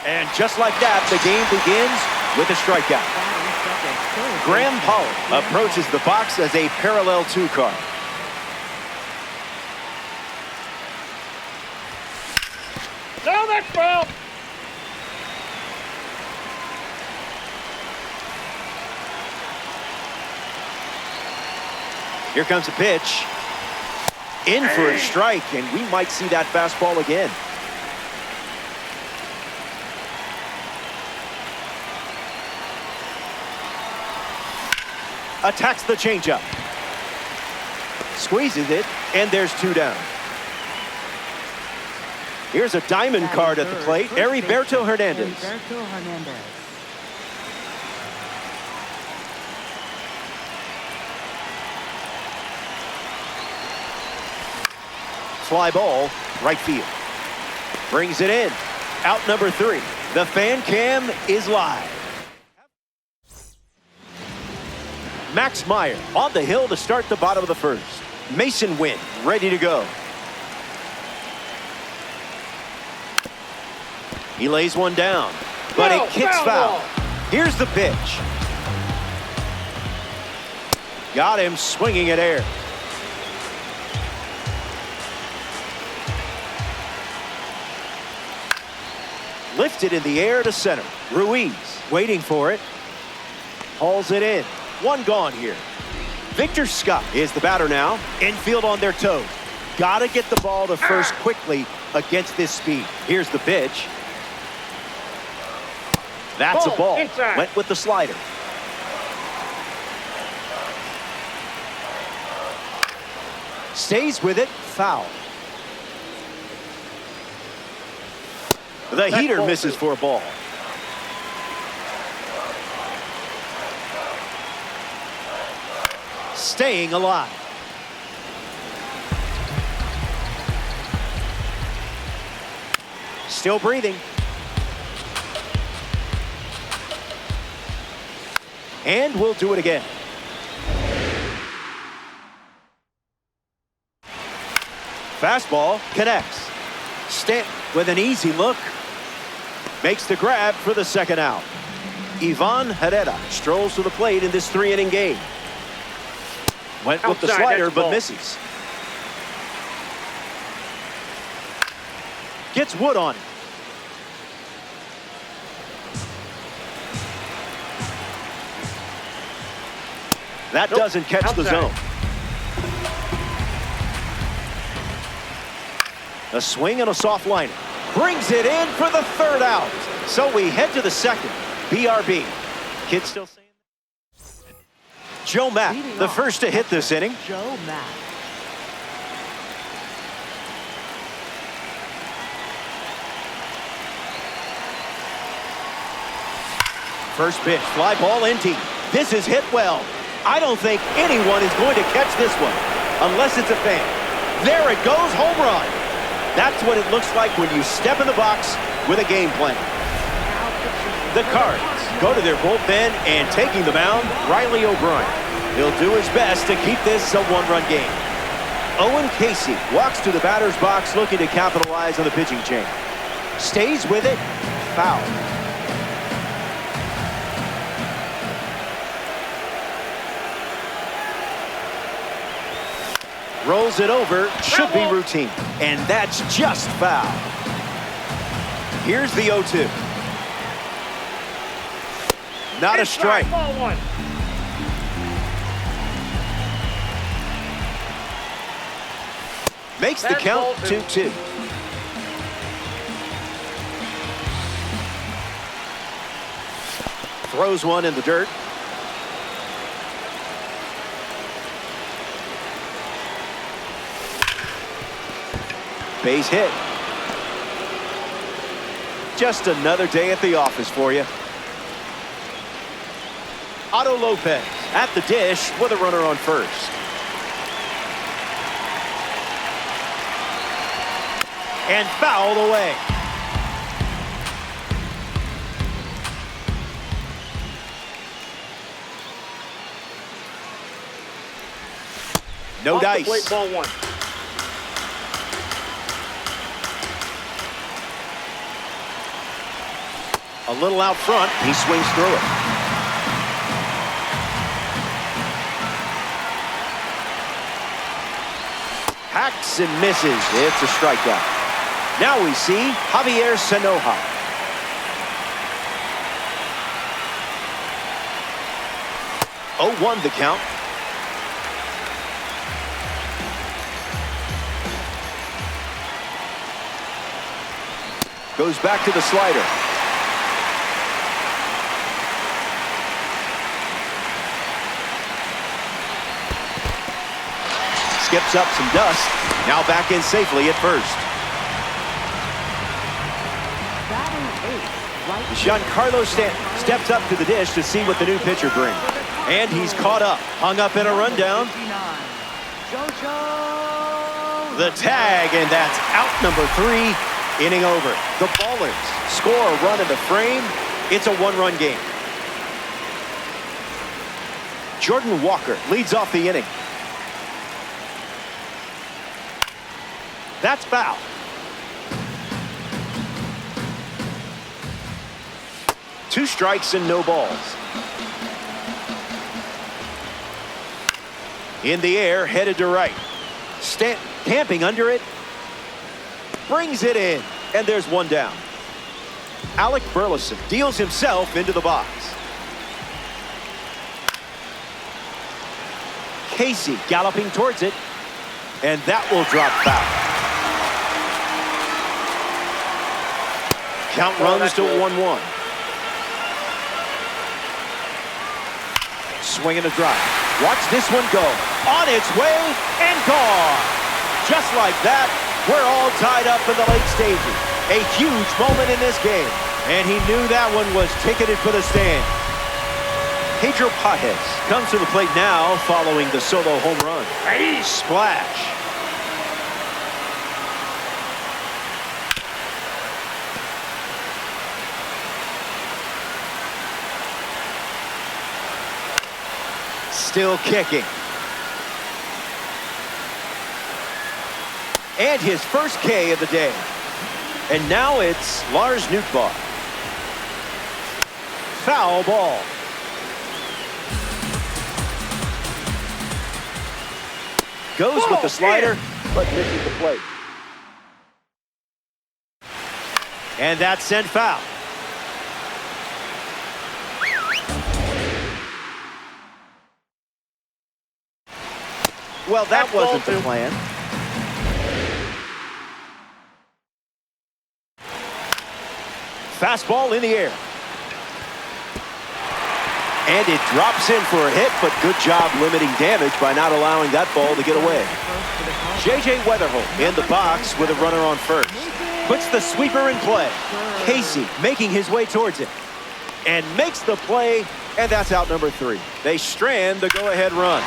And just like that, the game begins with a strikeout. Graham Pollard approaches the box as a parallel 2 card.
No, that's foul.
Here comes a pitch. In for a strike, and we might see that fastball again. Attacks the changeup. Squeezes it, and there's 2 down. Here's a diamond card at the plate, Heriberto Hernandez.
Heriberto Hernandez.
Fly ball, right field. Brings it in. Out number 3. The fan cam is live. Max Meyer on the hill to start the bottom of the first. Mason Wynn ready to go. He lays one down, but it kicks foul. Here's the pitch. Got him swinging at air. Lifted in the air to center. Ruiz waiting for it. Hauls it in. 1 gone here. Victor Scott is the batter now. Infield on their toes. Gotta get the ball to first quickly against this speed. Here's the pitch. That's a ball.
Inside.
Went with the slider. Stays with it. Foul. The heater misses for a ball. Staying alive. Still breathing. And we'll do it again. Fastball connects. Stanton with an easy look. Makes the grab for the second out. Ivan Herrera strolls to the plate in this 3-inning game. Went with the slider, but misses. Gets wood on it. That doesn't catch the zone. A swing and a soft liner. Brings it in for the 3rd out. So we head to the 2nd. BRB. Kid still saying that? Joe Mack, the first to hit this inning.
Joe Mack.
First pitch, fly ball in deep. This is hit well. I don't think anyone is going to catch this one, unless it's a fan. There it goes, home run. That's what it looks like when you step in the box with a game plan. The Cards go to their bullpen, and taking the mound, Riley O'Brien. He'll do his best to keep this a one-run game. Owen Casey walks to the batter's box looking to capitalize on the pitching change. Stays with it. Foul. Rolls it over. Should be routine. And that's just foul. Here's the 0-2. Not a strike.
Ball one.
Makes the
That's
count
ball
2-2. Throws one in the dirt. Base hit. Just another day at the office for you. Otto Lopez at the dish with a runner on first. And fouled away. No
Off the
dice.
plate, ball one.
A little out front. He swings through it. Hacks and misses. It's a strikeout. Now we see Javier Sanoja. Oh, 0-1 the count. Goes back to the slider. Skips up some dust. Now back in safely at first. Giancarlo Stanton steps up to the dish to see what the new pitcher brings. And he's caught up. Hung up in a rundown. The tag, and that's out number 3. Inning over. The Ballers score a run in the frame. It's a one-run game. Jordan Walker leads off the inning. That's foul. Two strikes and no balls. In the air, headed to right. Stanton camping under it. Brings it in, and there's one down. Alec Burleson deals himself into the box. Casey galloping towards it, and that will drop foul. Count runs to 1-1. Swing and a drive. Watch this one go. On its way and gone. Just like that, we're all tied up in the late stages. A huge moment in this game. And he knew that one was ticketed for the stand. Pedro Pajes comes to the plate now following the solo home run. Splash. Still kicking. And his first K of the day. And now it's Lars Nootbaar. Foul ball. Goes with the slider, but misses the plate. And that's sent foul. Well, that wasn't the plan. Fastball in the air. And it drops in for a hit, but good job limiting damage by not allowing that ball to get away. J.J. Weatherholt in the box with a runner on first. Puts the sweeper in play. Casey making his way towards it. And makes the play, and that's out number 3. They strand the go-ahead run.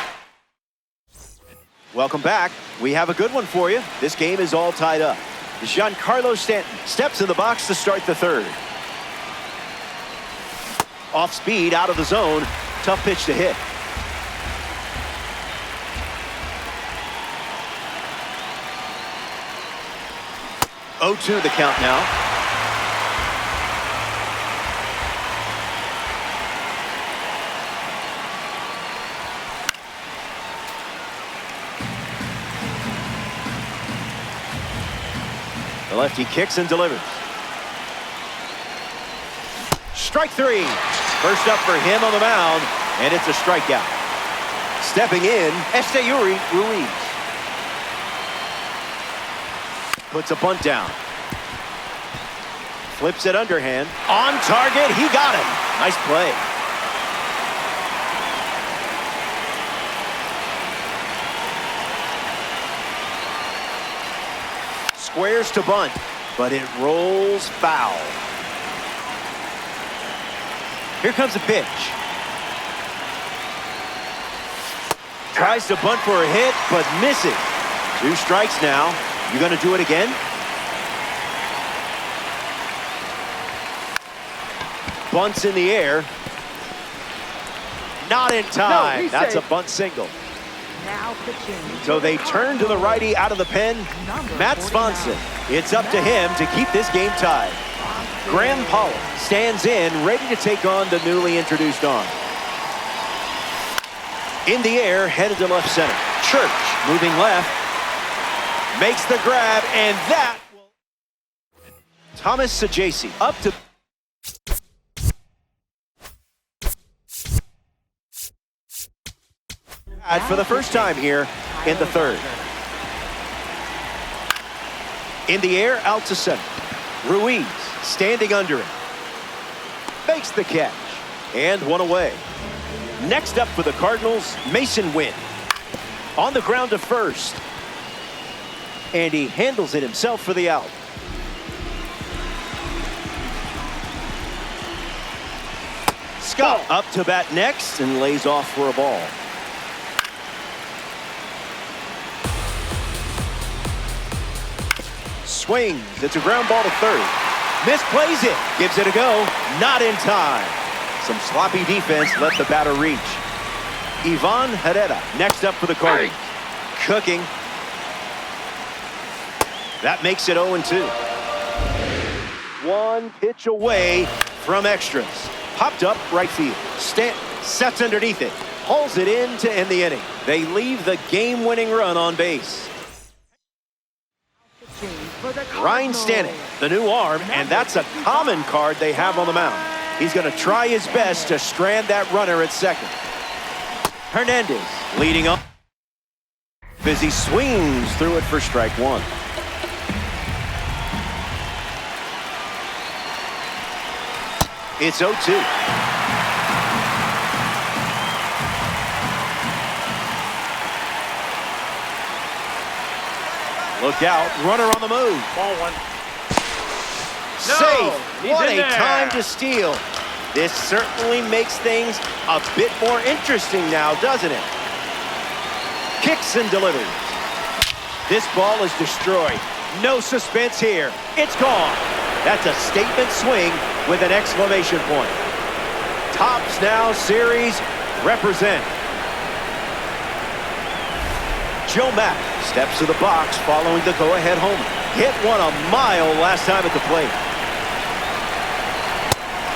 Welcome back. We have a good one for you. This game is all tied up. Giancarlo Stanton steps in the box to start the third. Off speed, out of the zone. Tough pitch to hit.
0-2 the count now. The lefty kicks and delivers. Strike three. First up for him on the mound, and it's a strikeout. Stepping in, Esteury Ruiz. Puts a bunt down. Flips it underhand. On target, he got him. Nice play. Squares to bunt, but it rolls foul. Here comes a pitch. Tries to bunt for a hit, but misses. 2 strikes now. You gonna do it again? Bunts in the air. Not in time.
No,
that's
safe.
a bunt single.
Now pitching.
So they turn to the righty out of the pen. Matt Swanson. It's up to him to keep this game tied. Graham Pollard stands in, ready to take on the newly introduced arm. In the air, headed to left center. Church moving left. Makes the grab, and that will... Thomas Sajasi up to... For the first time here in the third. In the air, out to center. Ruiz standing under him. Makes the catch. And one away. Next up for the Cardinals, Mason Wynn. On the ground to first. And he handles it himself for the out. Scott up to bat next and lays off for a ball. Swings. It's a ground ball to third. Misplays it. Gives it a go. Not in time. Some sloppy defense let the batter reach. Ivan Herrera next up for the Cardinals. Cooking. That makes it 0-2. 1 pitch away from extras. Popped up right field. Stanton sets underneath it. Hauls it in to end the inning. They leave the game-winning run on base. Ryan Stanton, the new arm, and that's a common card they have on the mound. He's going to try his best to strand that runner at second. Hernandez leading up as he swings through it for strike 1. It's 0-2. Look out, runner on the move.
Ball 1.
Safe.
He's
What
in
a
there.
time to steal. This certainly makes things a bit more interesting now, doesn't it? Kicks and delivers. This ball is destroyed. No suspense here. It's gone. That's a statement swing with an exclamation point. Tops Now series represent. Joe Mack steps to the box following the go-ahead homer. Hit one a mile last time at the plate.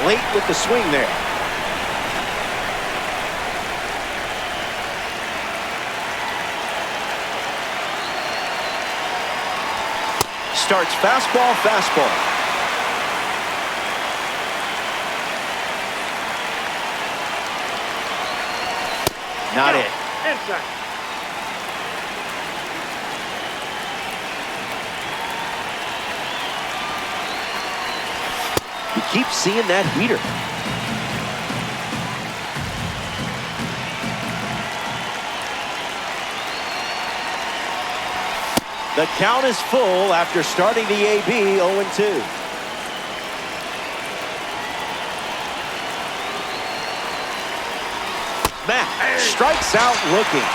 Late with the swing there. Starts fastball, fastball. Not it.
Inside.
You keep seeing that heater. The count is full after starting the AB 0-2. Matt strikes out looking.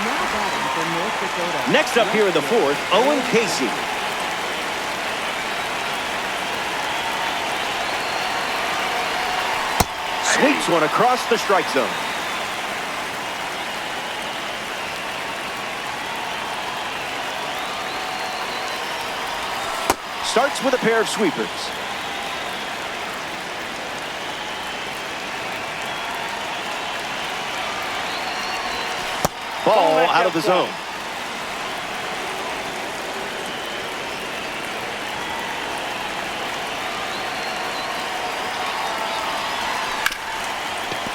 Now batting for North Dakota.
Next up here in the fourth, Owen Casey. Sweeps one across the strike zone.
starts with a pair of sweepers. Ball out of the zone.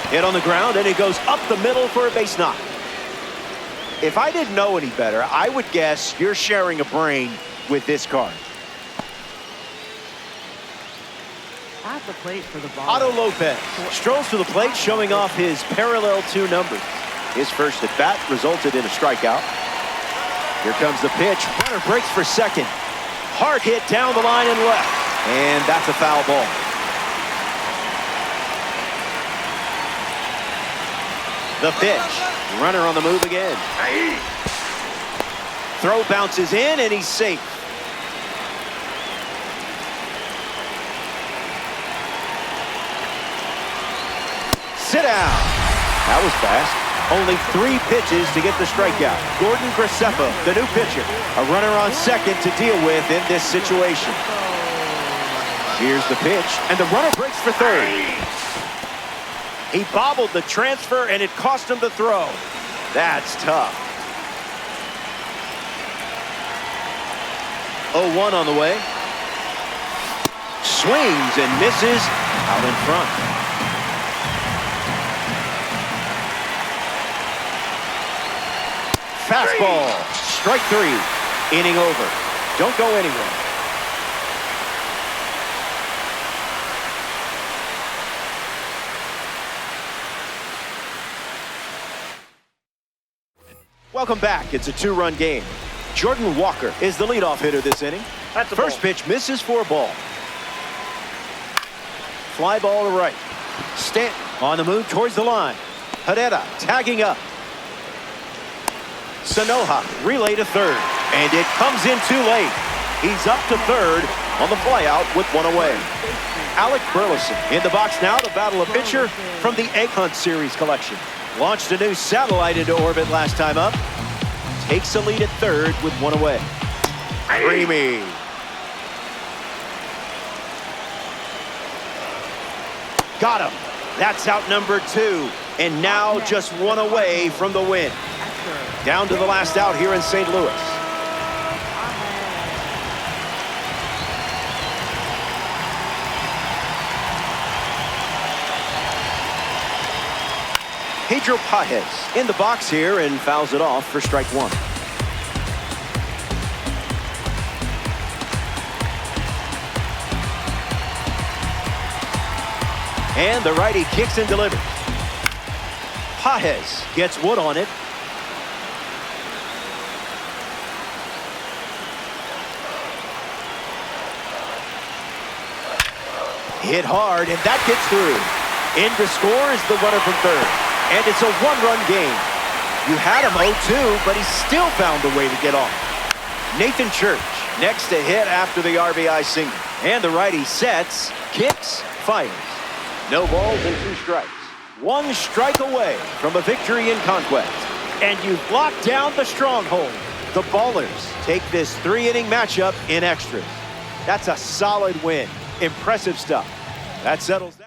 Hit on the ground, and it goes up the middle for a base knock. If I didn't know any better, I would guess you're sharing a brain with this card.
At the plate for the ball.
Otto Lopez strolls to the plate, showing off his parallel 2 numbers. His first at bat resulted in a strikeout. Here comes the pitch. Runner breaks for second. Hard hit down the line and left. And that's a foul ball. The pitch. Runner on the move again. Throw bounces in, and he's safe. Sit down. That was fast. Only 3 pitches to get the strikeout. Gordon Graceffa, the new pitcher. A runner on second to deal with in this situation. Here's the pitch, and the runner breaks for third. He bobbled the transfer, and it cost him the throw. That's tough. 0-1 on the way. Swings and misses out in front. Fastball, strike 3, inning over. Don't go anywhere. Welcome back. It's a 2-run game. Jordan Walker is the leadoff hitter this inning. First pitch misses for a ball. Fly ball to right. Stanton on the move towards the line. Herrera tagging up. Sanoja relay to third, and it comes in too late. He's up to third on the flyout with 1 away. Alec Burleson in the box now to battle a pitcher from the Egg Hunt Series collection. Launched a new satellite into orbit last time up. Takes a lead at third with 1 away. Creamy. Got him. That's out number 2, and now just 1 away from the win. Down to the last out here in St. Louis. Pedro Pages in the box here and fouls it off for strike 1. And the righty kicks and delivers. Pages gets wood on it. Hit hard, and that gets through. In to score is the runner from third. And it's a 1-run game. You had him 0-2, but he still found a way to get off. Nathan Church next to hit after the RBI single. And the righty sets, kicks, fires. No balls and 2 strikes. 1 strike away from a victory in Conquest. And you've locked down the stronghold. The Ballers take this 3-inning matchup in extras. That's a solid win. Impressive stuff. That settles that.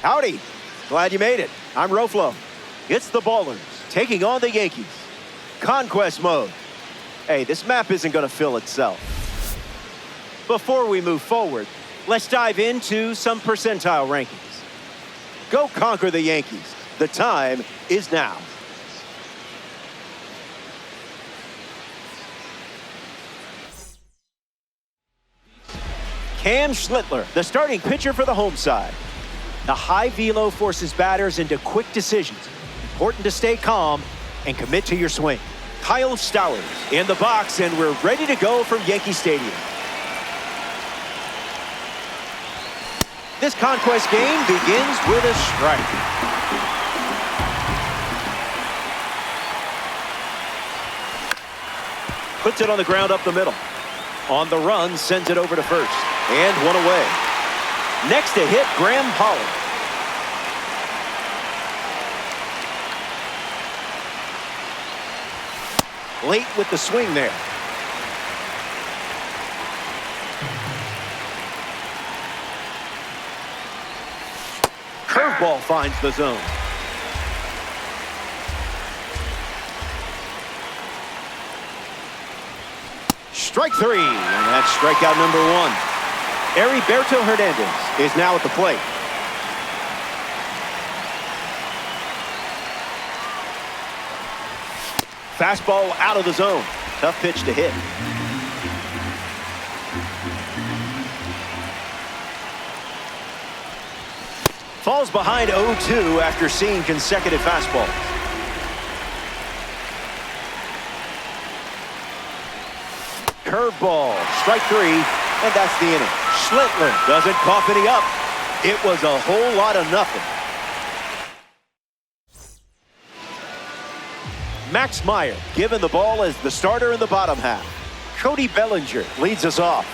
Howdy. Glad you made it. I'm Roflo. It's the Ballers taking on the Yankees. Conquest mode. Hey, this map isn't going to fill itself. Before we move forward, let's dive into some percentile rankings. Go conquer the Yankees. The time is now. Cam Schlittler, the starting pitcher for the home side. The high velo forces batters into quick decisions. Important to stay calm and commit to your swing. Kyle Stowers in the box, and we're ready to go from Yankee Stadium. This Conquest game begins with a strike. Puts it on the ground up the middle. On the run, sends it over to first. And one away. Next to hit, Graham Holland. Late with the swing there. Curveball finds the zone. Strike three, and that's strikeout number one. Heriberto Hernandez is now at the plate. Fastball out of the zone. Tough pitch to hit. Falls behind 0-2 after seeing consecutive fastballs. Curveball, strike three, and that's the inning. Schlittler doesn't cough any up. It was a whole lot of nothing. Max Meyer given the ball as the starter in the bottom half. Cody Bellinger leads us off.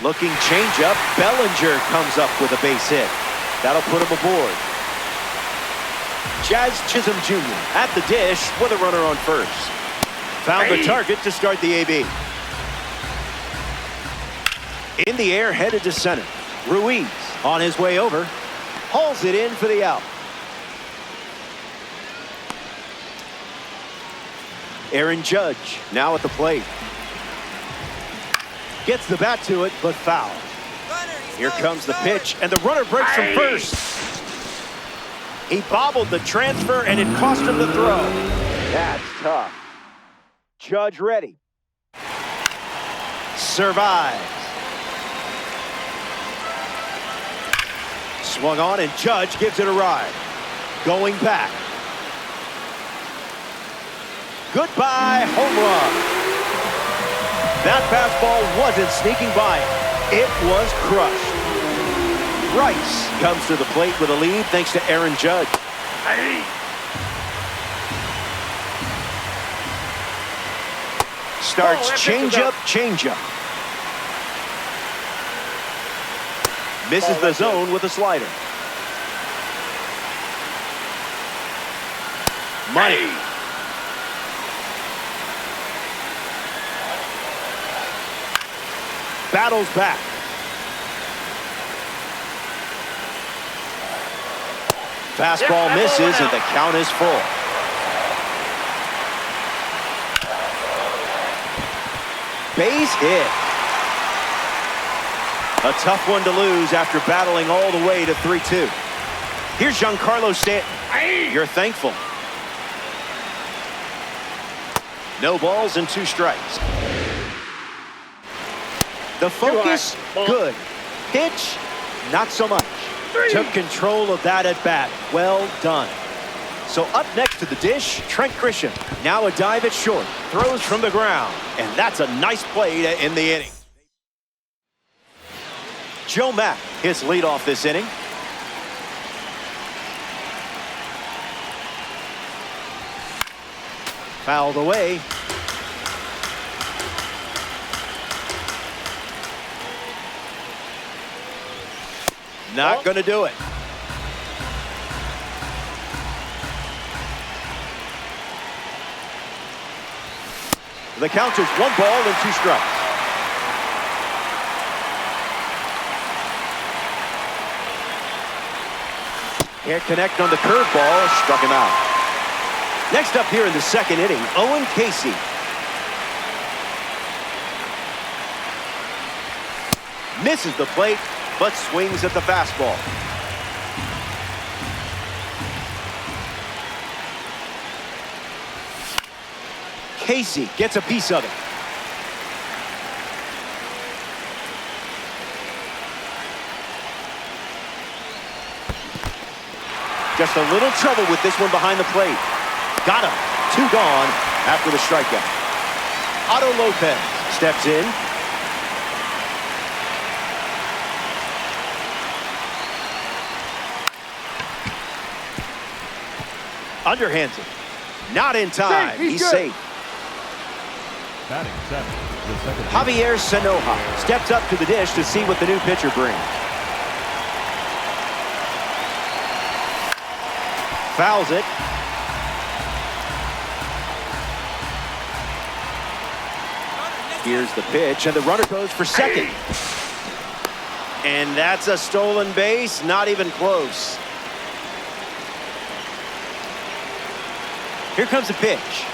Looking changeup. Bellinger comes up with a base hit. That'll put him aboard. Jazz Chisholm Jr. at the dish with a runner on first. Found the target to start the AB. In the air, headed to center. Ruiz on his way over. Hauls it in for the out. Aaron Judge now at the plate. Gets the bat to it, but foul. Here comes the pitch, and the runner breaks from first. He bobbled the transfer, and it cost him the throw. That's tough. Judge ready. Survives. Swung on, and Judge gives it a ride. Going back. Goodbye, home run. That fastball wasn't sneaking by him. It was crushed. Rice comes to the plate with a lead thanks to Aaron Judge. Starts changeup. Misses the zone with a slider. Money. Battles back. Fastball misses, and the count is full. Base hit. A tough one to lose after battling all the way to 3-2. Here's Giancarlo Stanton. You're thankful. No balls and 2 strikes. The focus, good. Pitch, not so much. Took control of that at bat. Well done. So up next to the dish, Trent Grisham. Now a dive at short. Throws from the ground. And that's a nice play to end the inning. Joe Mack hits leadoff this inning. Fouled away. Not going to do it. The count is 1 ball and 2 strikes.
Can't connect on the curveball. Struck him out. Next up here in the second inning, Owen Casey. Misses the plate, but swings at the fastball. Casey gets a piece of it. Just a little trouble with this one behind the plate. Got him. 2 gone after the strikeout. Otto Lopez steps in. Underhands it. Not in time. He's safe.
Batting 7, the second.
Javier Sanoja steps up to the dish to see what the new pitcher brings. Fouls it. Here's the pitch, and the runner goes for second. And that's a stolen base, not even close. Here comes the pitch.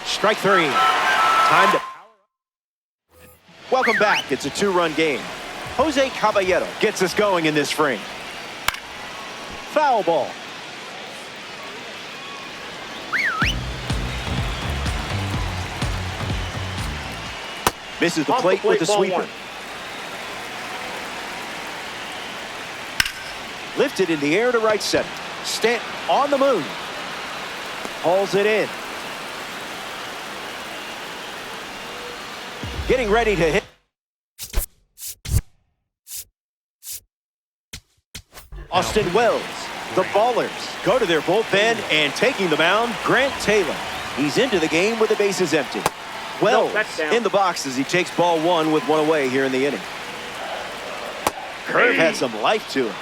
Strike 3. Time to power up. Welcome back. It's a 2-run game. Jose Caballero gets us going in this frame. Foul ball. Misses the plate with the sweeper. Lifted in the air to right center. Stanton on the move. Hauls it in. Getting ready to hit. Austin Wells. The Ballers go to their bullpen, and taking the mound, Grant Taylor. He's into the game with the bases empty. Wells in the box as he takes ball 1 with 1 away here in the inning. Curve had some life to him.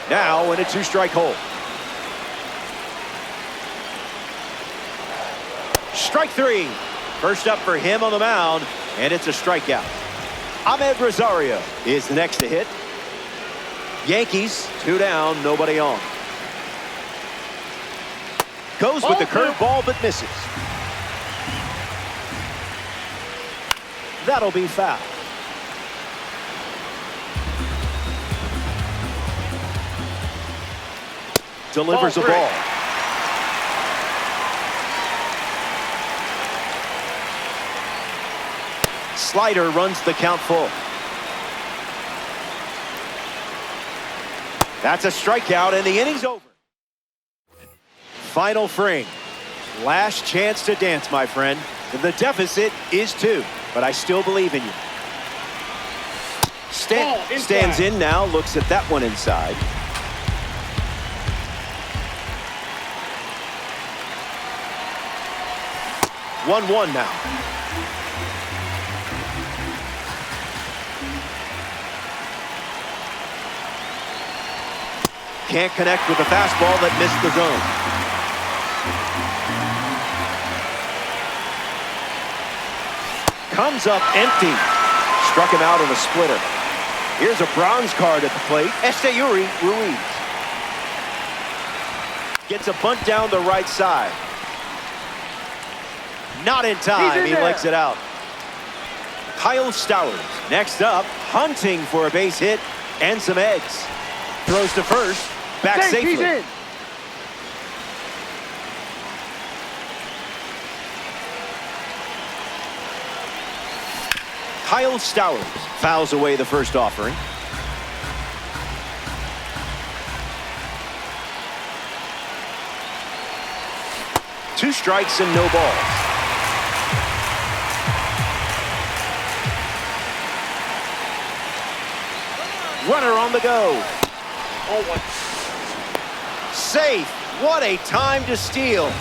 Now in a 2-strike hole. Strike 3. First up for him on the mound, and it's a strikeout. Ahmed Rosario is the next to hit. Yankees 2 down, nobody on. Goes with the curveball, but misses. That'll be foul. Delivers a ball. Slider runs the count full. That's a strikeout, and the inning's over. Final frame. Last chance to dance, my friend. The deficit is 2, but I still believe in you. Stanton stands in now, looks at that one inside. One now. Can't connect with the fastball that missed the zone. Comes up empty. Struck him out on a splitter. Here's a bronze card at the plate. Esteury Ruiz. Gets a bunt down the right side. Not in time. He legs it out. Kyle Stowers next up, hunting for a base hit and some eggs. Throws to first. Back safely. Kyle Stowers fouls away the first offering. Two strikes and no balls. Runner on the go. Safe. What a time to steal.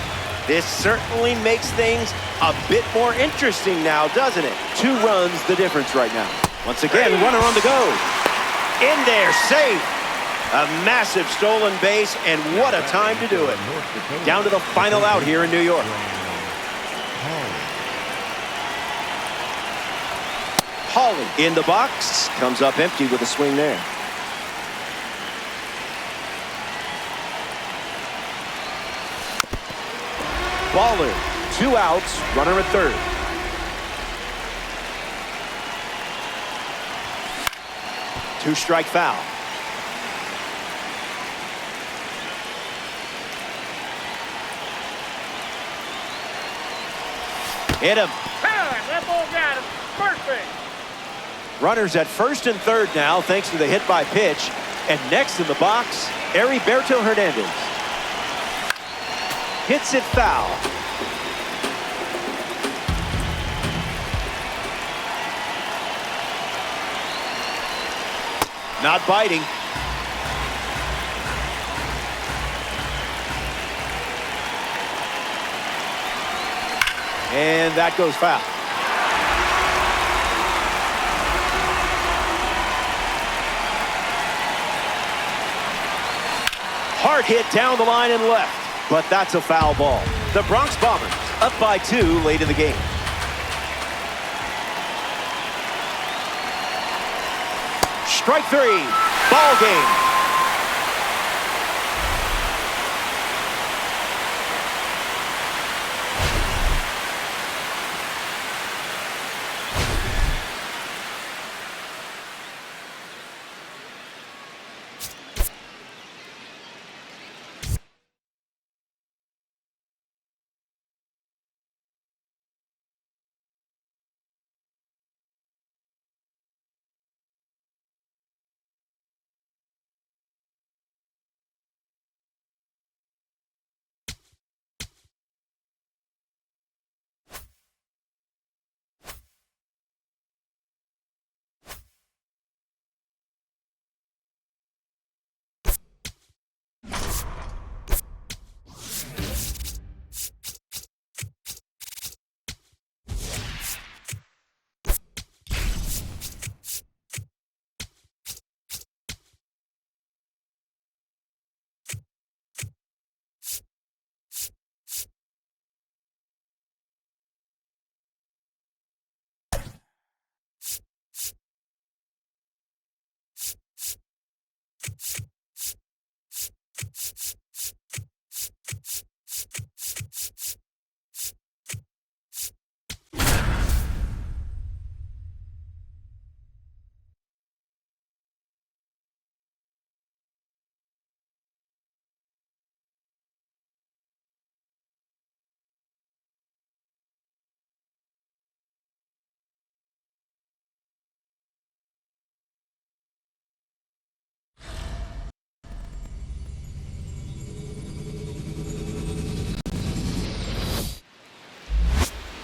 This certainly makes things a bit more interesting now, doesn't it? 2 runs the difference right now. Once again, runner on the go. In there, safe. A massive stolen base, and what a time to do it. Down to the final out here in New York. Hawley in the box. Comes up empty with a swing there. Baller, 2 outs, runner at third. Two-strike foul. Hit him.
That ball got him. Perfect.
Runners at first and third now, thanks to the hit by pitch. And next in the box, Heriberto Hernandez. Hits it foul. Not biting. And that goes foul. Hard hit down the line and left, but that's a foul ball. The Bronx Bombers up by 2 late in the game. Strike 3, ball game.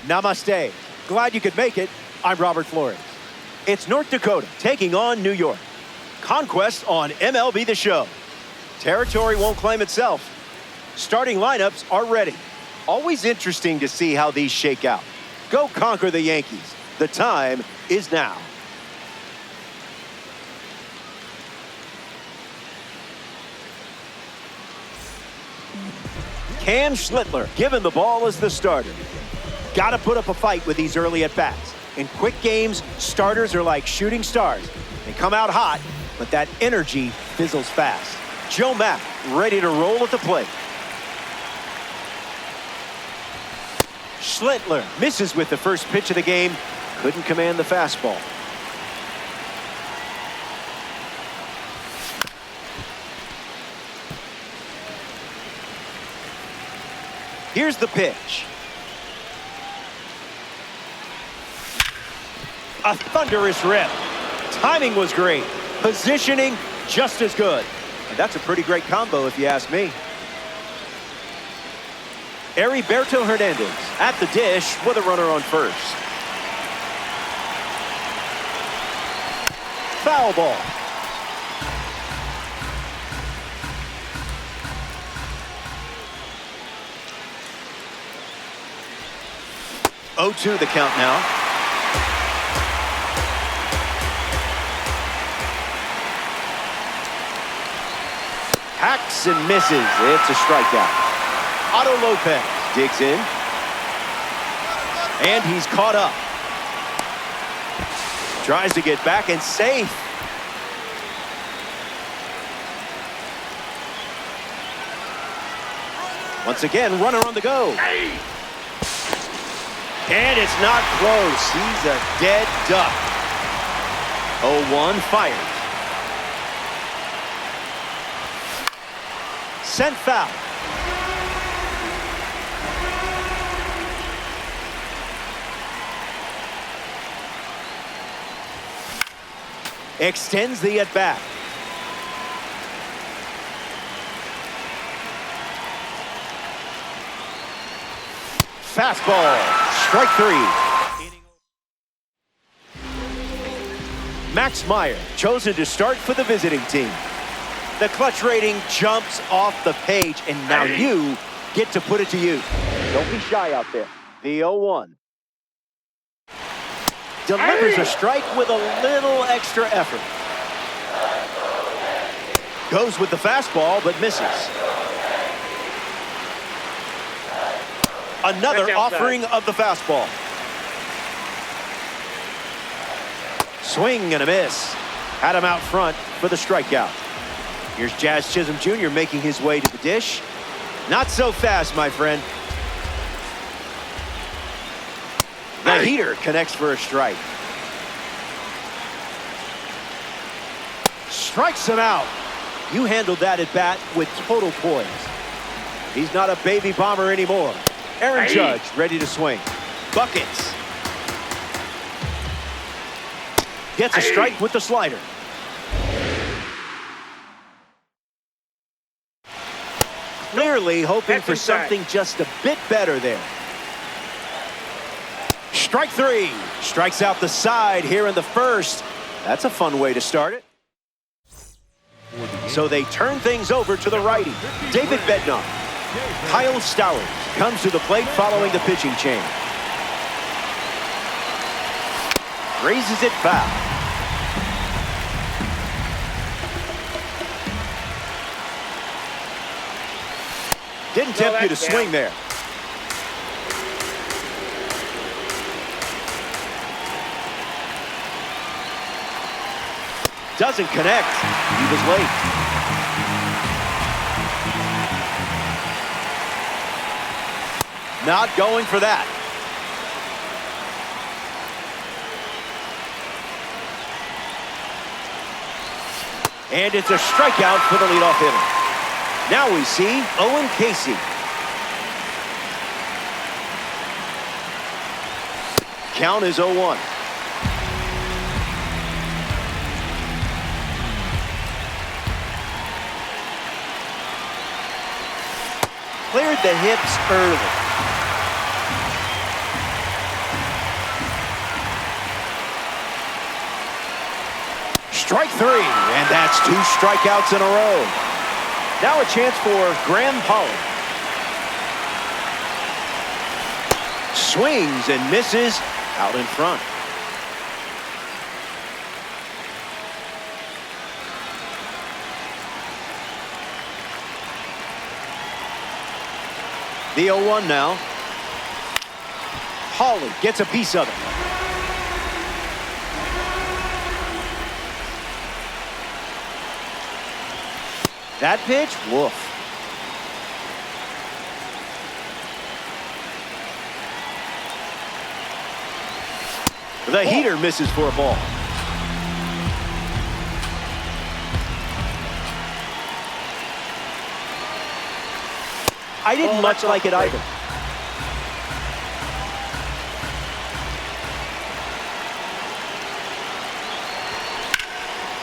Namaste. Glad you could make it. I'm Robert Flores. It's North Dakota taking on New York. Conquest on MLB The Show. Territory won't claim itself. Starting lineups are ready. Always interesting to see how these shake out. Go conquer the Yankees. The time is now. Cam Schlittler given the ball as the starter. Got to put up a fight with these early at-bats. In quick games, starters are like shooting stars. They come out hot, but that energy fizzles fast. Joe Mack ready to roll at the plate. Schlittler misses with the first pitch of the game. Couldn't command the fastball. Here's the pitch. A thunderous rip. Timing was great. Positioning just as good. And that's a pretty great combo if you ask me. Heriberto Hernandez at the dish with a runner on first. Foul ball. Oh, 2 the count now. Hacks and misses. It's a strikeout. Otto Lopez digs in. And he's caught up. Tries to get back and safe. Once again, runner on the go. And it's not close. He's a dead duck. 0-1 fired. Sent foul. Extends the at-bat. Fastball, strike three. Max Meyer, chosen to start for the visiting team. The clutch rating jumps off the page, and now you get to put it to use. Don't be shy out there. The 0-1. Delivers a strike with a little extra effort. Goes with the fastball, but misses. Another offering of the fastball. Swing and a miss. Had him out front for the strikeout. Here's Jazz Chisholm Jr. making his way to the dish. Not so fast, my friend. The heater connects for a strike. Strikes him out. You handled that at bat with total poise. He's not a baby bomber anymore. Aaron Judge ready to swing. Buckets. Gets a strike with the slider. Clearly hoping for something just a bit better there. Strike three. Strikes out the side here in the first. That's a fun way to start it. So they turn things over to the righty, David Bednar. Kyle Stowers comes to the plate following the pitching change. Raises it foul. Didn't tempt you to swing there. Doesn't connect. He was late. Not going for that. And it's a strikeout for the leadoff hitter. Now we see Owen Casey. Count is 0-1. Cleared the hips early. Strike three, and that's 2 strikeouts in a row. Now a chance for Graham Pollard. Swings and misses out in front. The 0-1 now. Pollard gets a piece of it. That pitch, woof. The heater misses for a ball. I didn't much like it either.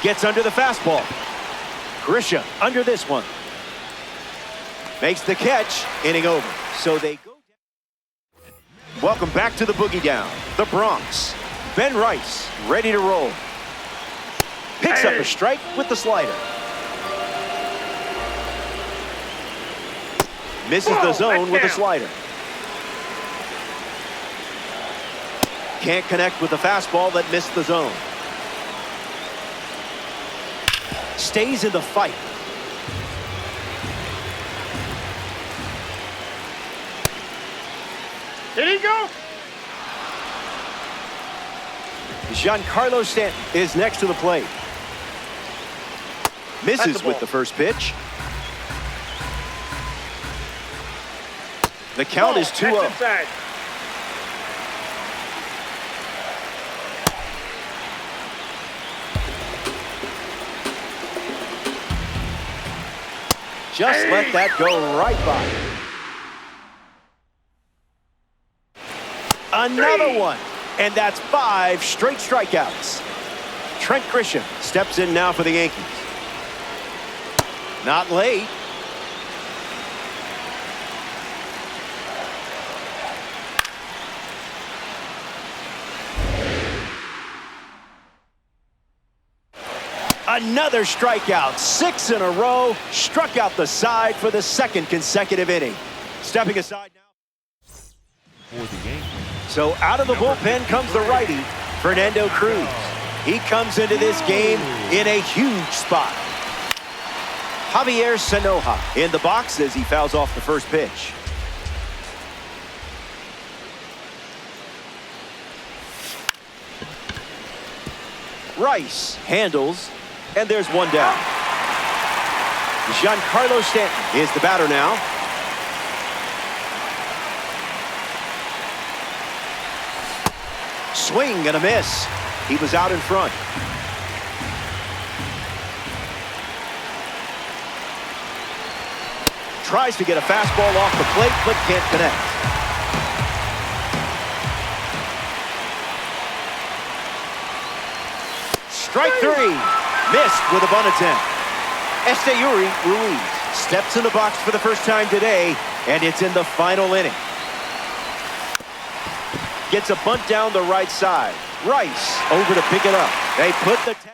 Gets under the fastball. Grisha under this one. Makes the catch, inning over. So they go down. Welcome back to the Boogie Down, the Bronx. Ben Rice ready to roll. Picks up a strike with the slider. Misses the zone with the slider. Can't connect with the fastball that missed the zone. Stays in the fight.
Did he go?
Giancarlo Stanton is next to the plate. Misses with the first pitch. The count is 2-0.
Inside.
Just let that go right by. Another one. And that's 5 straight strikeouts. Trent Grisham steps in now for the Yankees. Not late. Another strikeout, 6 in a row, struck out the side for the second consecutive inning. Stepping aside now.
For the Yankees.
So out of the bullpen comes the righty, Fernando Cruz. He comes into this game in a huge spot. Javier Sanoja in the box as he fouls off the first pitch. Rice handles, and there's one down. Giancarlo Stanton is the batter now. Swing and a miss. He was out in front. Tries to get a fastball off the plate, but can't connect. Strike 3. Missed with a bunt attempt. Esteury Ruiz steps in the box for the first time today, and it's in the final inning. Gets a bunt down the right side. Rice over to pick it up. They put the tag.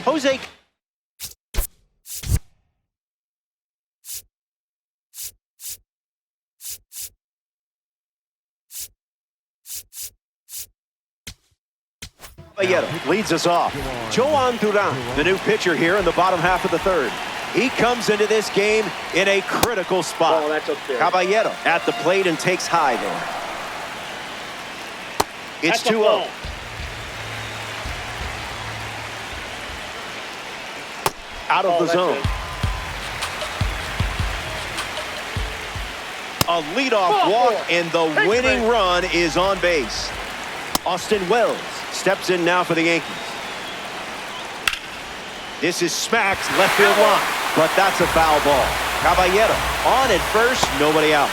Jose. Leads us off. Joan Duran, the new pitcher here in the bottom half of the third. He comes into this game in a critical spot.
Oh, that's up there.
Caballero at the plate and takes high there. It's 2-0. Out of the zone. A leadoff walk, and the winning run is on base. Austin Wells steps in now for the Yankees. This is smacked left field line, but that's a foul ball. Caballero on at first, nobody out.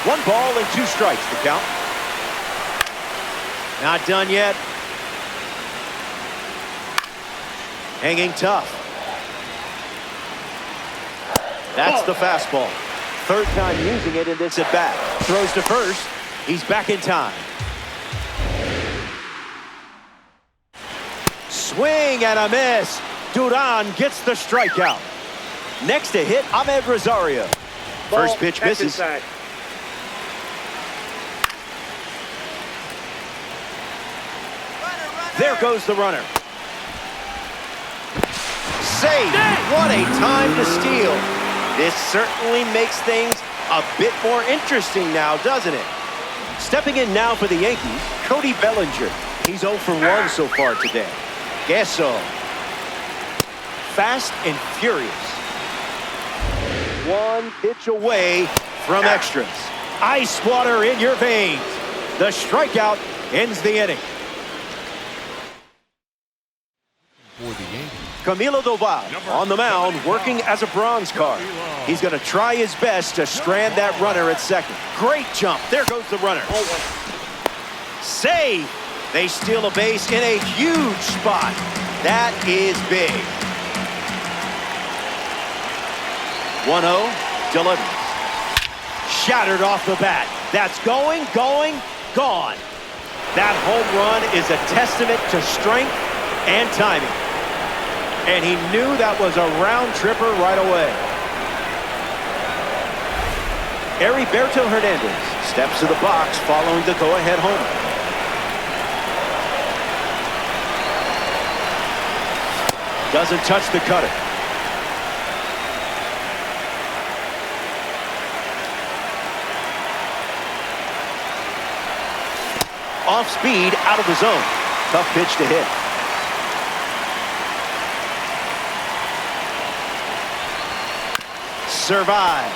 1 ball and 2 strikes to count. Not done yet. Hanging tough. That's the fastball. Third time using it in this at bat. Throws to first. He's back in time. Swing and a miss. Duran gets the strikeout. Next to hit, Ahmed Rosario. First pitch misses.
Inside.
There goes the runner. Save. What a time to steal. This certainly makes things a bit more interesting now, doesn't it? Stepping in now for the Yankees, Cody Bellinger. He's 0 for 1 so far today. Guess so. Fast and furious. 1 pitch away from extras. Ice water in your veins. The strikeout ends the inning.
For the Yankees.
Camilo Doval on the mound, working as a bronze card. He's going to try his best to strand that runner at second. Great jump. There goes the runner. Save. They steal a base in a huge spot. That is big. 1-0. Delivers. Shattered off the bat. That's going, gone. That home run is a testament to strength and timing. And he knew that was a round tripper right away. Heriberto Hernandez steps to the box following the go-ahead homer. Doesn't touch the cutter. Off speed, out of the zone. Tough pitch to hit. Survives.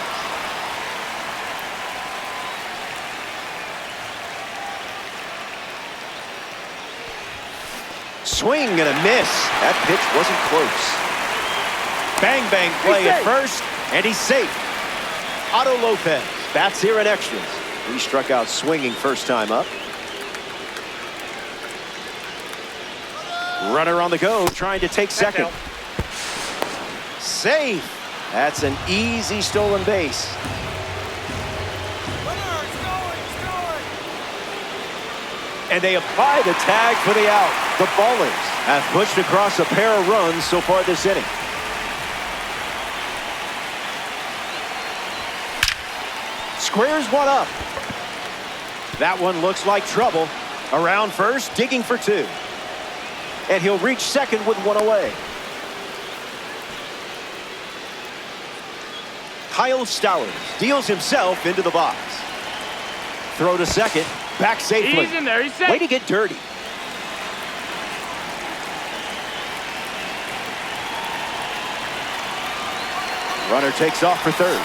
Swing and a miss. That pitch wasn't close. Bang, bang play at first, and he's safe. Otto Lopez bats here in extras. He struck out swinging first time up. Runner on the go, trying to take second. Safe. That's an easy stolen base. And they apply the tag for the out. The Ballers have pushed across a pair of runs so far this inning. Squares one up. That one looks like trouble. Around first, digging for two. And he'll reach second with one away. Kyle Stowers deals himself into the box. Throw to second. Back safely.
He's in there. He's safe.
Way to get dirty. Runner takes off for third.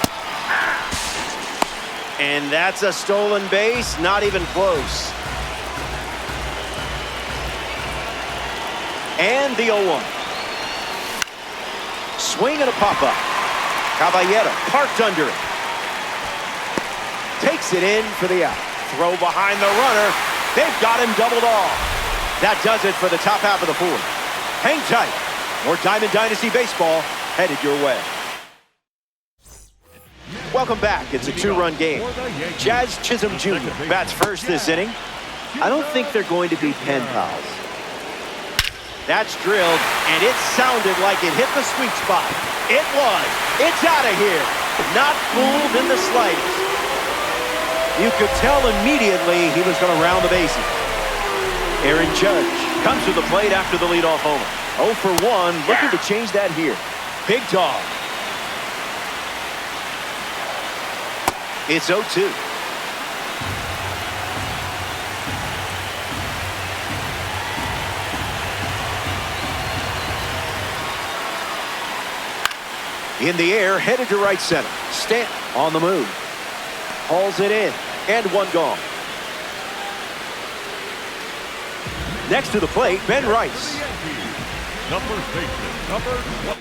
And that's a stolen base. Not even close. And the 0-1. Swing and a pop-up. Caballero parked under it. Takes it in for the out. Throw behind the runner. They've got him doubled off. That does it for the top half of the fourth. Hang tight. More Diamond Dynasty baseball headed your way. Welcome back. It's a two-run game. Jazz Chisholm Jr. bats first this inning. I don't think they're going to be pen pals. That's drilled, and it sounded like it hit the sweet spot. It was. It's out of here. Not fooled in the slightest. You could tell immediately he was going to round the bases. Aaron Judge comes to the plate after the leadoff homer. 0 for 1, looking to change that here. Big dog. It's 0-2. In the air, headed to right center. Stanton on the move. Hauls it in, and one gone. Next to the plate, Ben Rice.
Number baseman, number 1.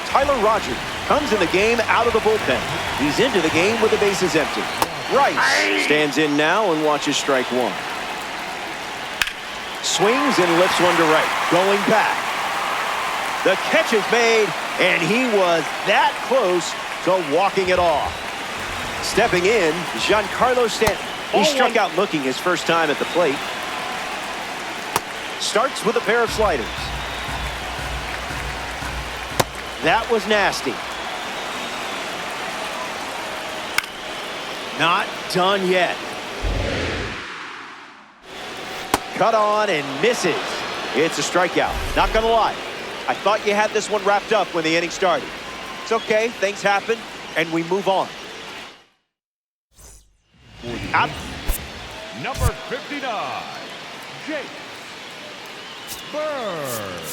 Tyler Rogers comes in the game out of the bullpen. He's into the game with the bases empty. Rice stands in now and watches strike one. Swings and lifts one to right. Going back. The catch is made, and he was that close to walking it off. Stepping in, Giancarlo Stanton. He struck out looking his first time at the plate. Starts with a pair of sliders. That was nasty. Not done yet. Cut on and misses. It's a strikeout. Not gonna lie, I thought you had this one wrapped up when the inning started. It's okay, things happen, and we move on. Out.
Number 59, Jake Bird.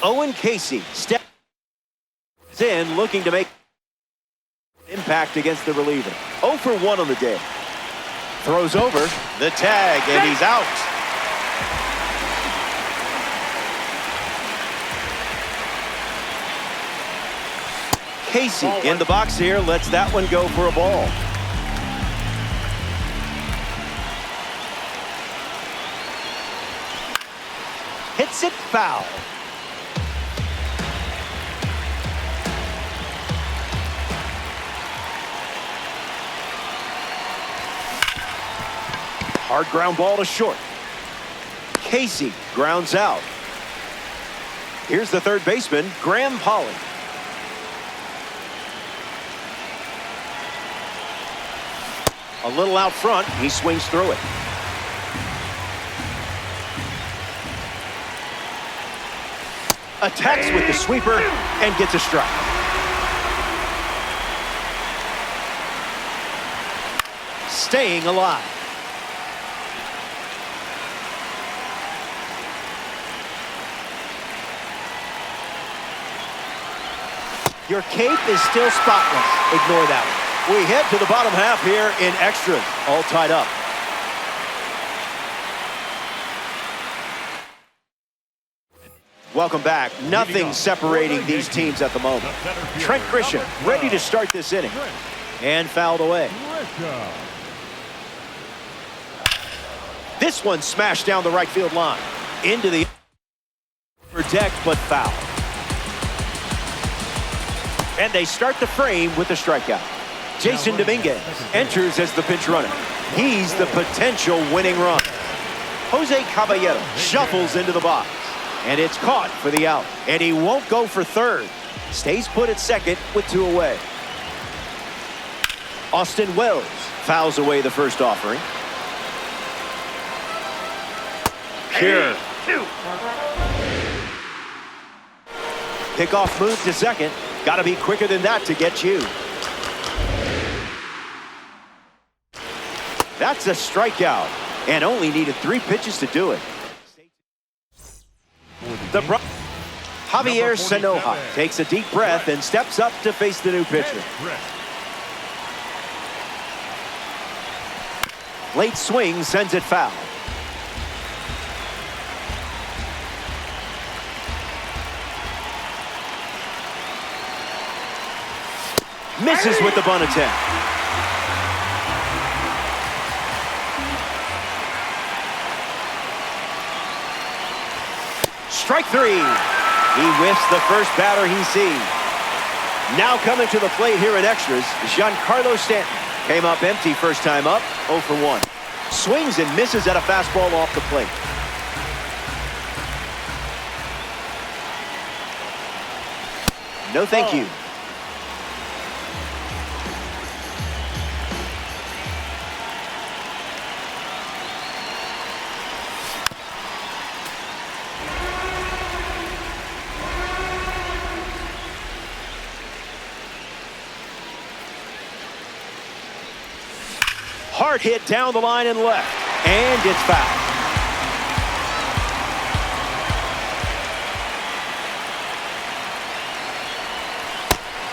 Owen Casey steps in, looking to make impact against the reliever. 0 for 1 on the day. Throws over the tag, and he's out. Casey in the box here, lets that one go for a ball. Hits it foul. Hard ground ball to short. Casey grounds out. Here's the third baseman, Graham Polley. A little out front, he swings through it. Attacks with the sweeper and gets a strike. Staying alive. Your cape is still spotless. Ignore that one. We head to the bottom half here in extras. All tied up. Welcome back. Nothing separating these teams at the moment. Trent Grisham ready to start this inning. And fouled away. This one smashed down the right field line. Into the upper deck, but foul. And they start the frame with the strikeout. Jason Dominguez enters as the pinch runner. He's the potential winning run. Jose Caballero shuffles into the box. And it's caught for the out. And he won't go for third. Stays put at second with 2 away. Austin Wells fouls away the first offering. Pure. Pickoff move to second. Got to be quicker than that to get you. That's a strikeout. And only needed 3 pitches to do it. Javier Sanoja takes a deep breath and steps up to face the new pitcher. Late swing sends it foul. Misses with the bunt attempt. Strike 3. He whiffs the first batter he sees. Now coming to the plate here in extras, Giancarlo Stanton. Came up empty first time up, 0 for 1. Swings and misses at a fastball off the plate. No thank you. Hard hit down the line and left. And it's foul.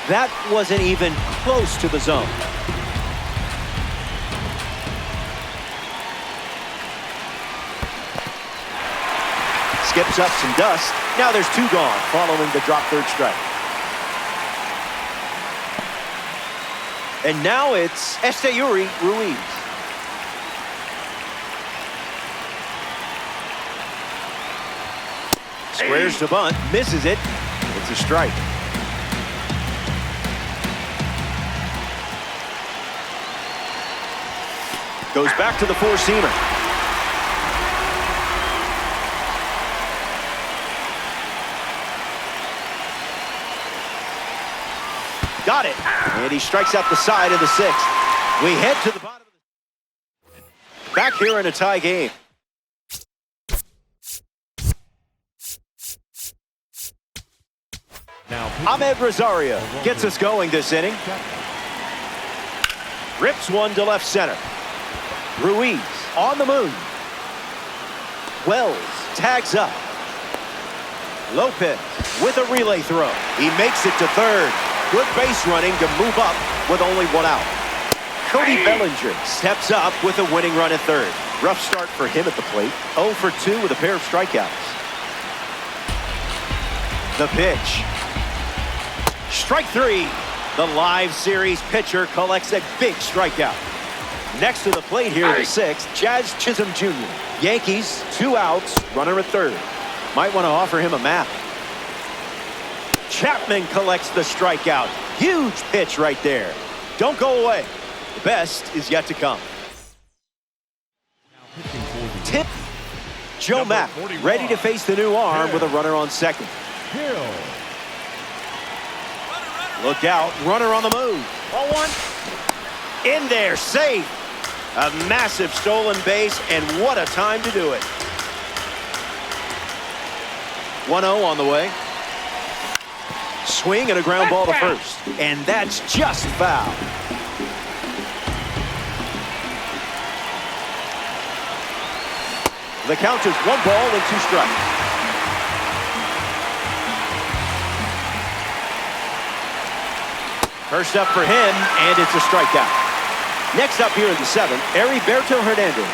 That wasn't even close to the zone. Skips up some dust. Now there's 2 gone following the drop third strike. And now it's Esteury Ruiz. Squares to bunt, misses it. It's a strike. Goes back to the 4-seamer. Got it. And he strikes out the side of the 6th. We head to the bottom of the... Back here in a tie game.
Now,
Ahmed Rosario gets us going this inning. Rips one to left center. Ruiz on the move. Wells tags up. Lopez with a relay throw. He makes it to third. Good base running to move up with only 1 out. Cody Bellinger steps up with a winning run at third. Rough start for him at the plate. 0 for 2 with a pair of strikeouts. The pitch. Strike 3. The live series pitcher collects a big strikeout. Next to the plate here in the 6th, Jazz Chisholm Jr. Yankees, 2 outs, runner at third. Might want to offer him a map. Chapman collects the strikeout. Huge pitch right there. Don't go away. The best is yet to come. Tip. Joe Mack ready to face the new arm with a runner on second. Look out. Runner on the move.
0-1.
In there. Safe. A massive stolen base, and what a time to do it. 1-0 on the way. Swing and a ground ball to first. And that's just foul. The count is 1 ball and 2 strikes. First up for him, and it's a strikeout. Next up here in the 7th, Heriberto Hernandez.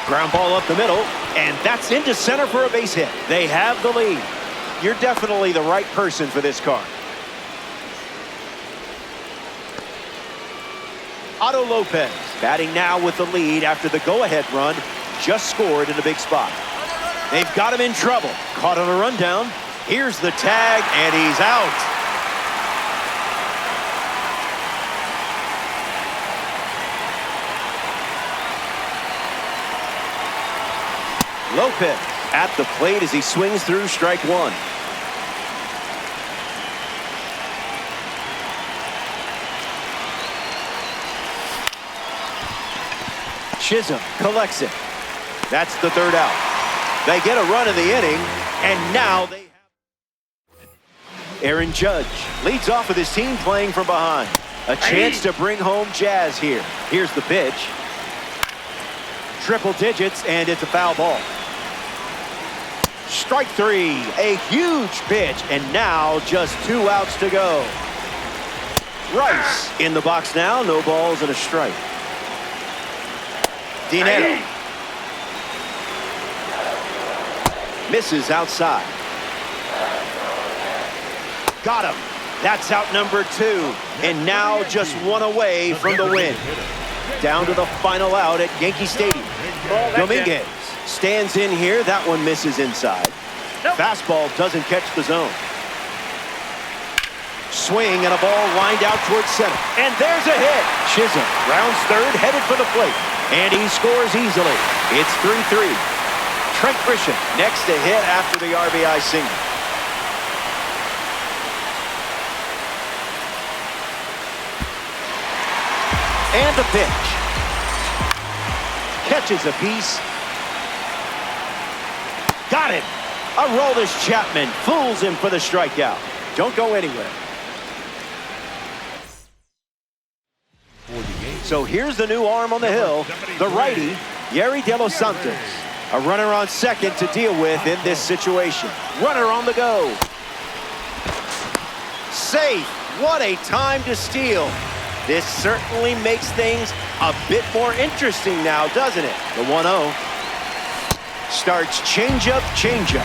Ground ball up the middle, and that's into center for a base hit. They have the lead. You're definitely the right person for this card. Otto Lopez batting now with the lead after the go-ahead run just scored in a big spot. They've got him in trouble. Caught on a rundown. Here's the tag, and he's out. Lopez at the plate as he swings through strike 1. Chisholm collects it. That's the 3rd out. They get a run in the inning, and now they have... Aaron Judge leads off with his team playing from behind. A chance to bring home Jazz here. Here's the pitch. Triple digits, and it's a foul ball. Strike 3, a huge pitch, and now just 2 outs to go. Rice in the box now, no balls and a strike. Dinero misses outside. Got him. That's out number 2, and now just 1 away from the win. Down to the final out at Yankee Stadium. Dominguez stands in here. That one misses inside. Fastball doesn't catch the zone. Swing and a ball lined out towards center. And there's a hit. Chisholm rounds 3rd, headed for the plate. And he scores easily. It's 3-3. Trent Grisham next to hit after the RBI single. And the pitch. Catches a piece. Got it. Aroldis Chapman fools him for the strikeout. Don't go anywhere. So here's the new arm on the hill, the righty, Yerry De Los Santos. A runner on second to deal with in this situation. Runner on the go. Safe. What a time to steal. This certainly makes things a bit more interesting now, doesn't it? The 1-0. Starts changeup, changeup.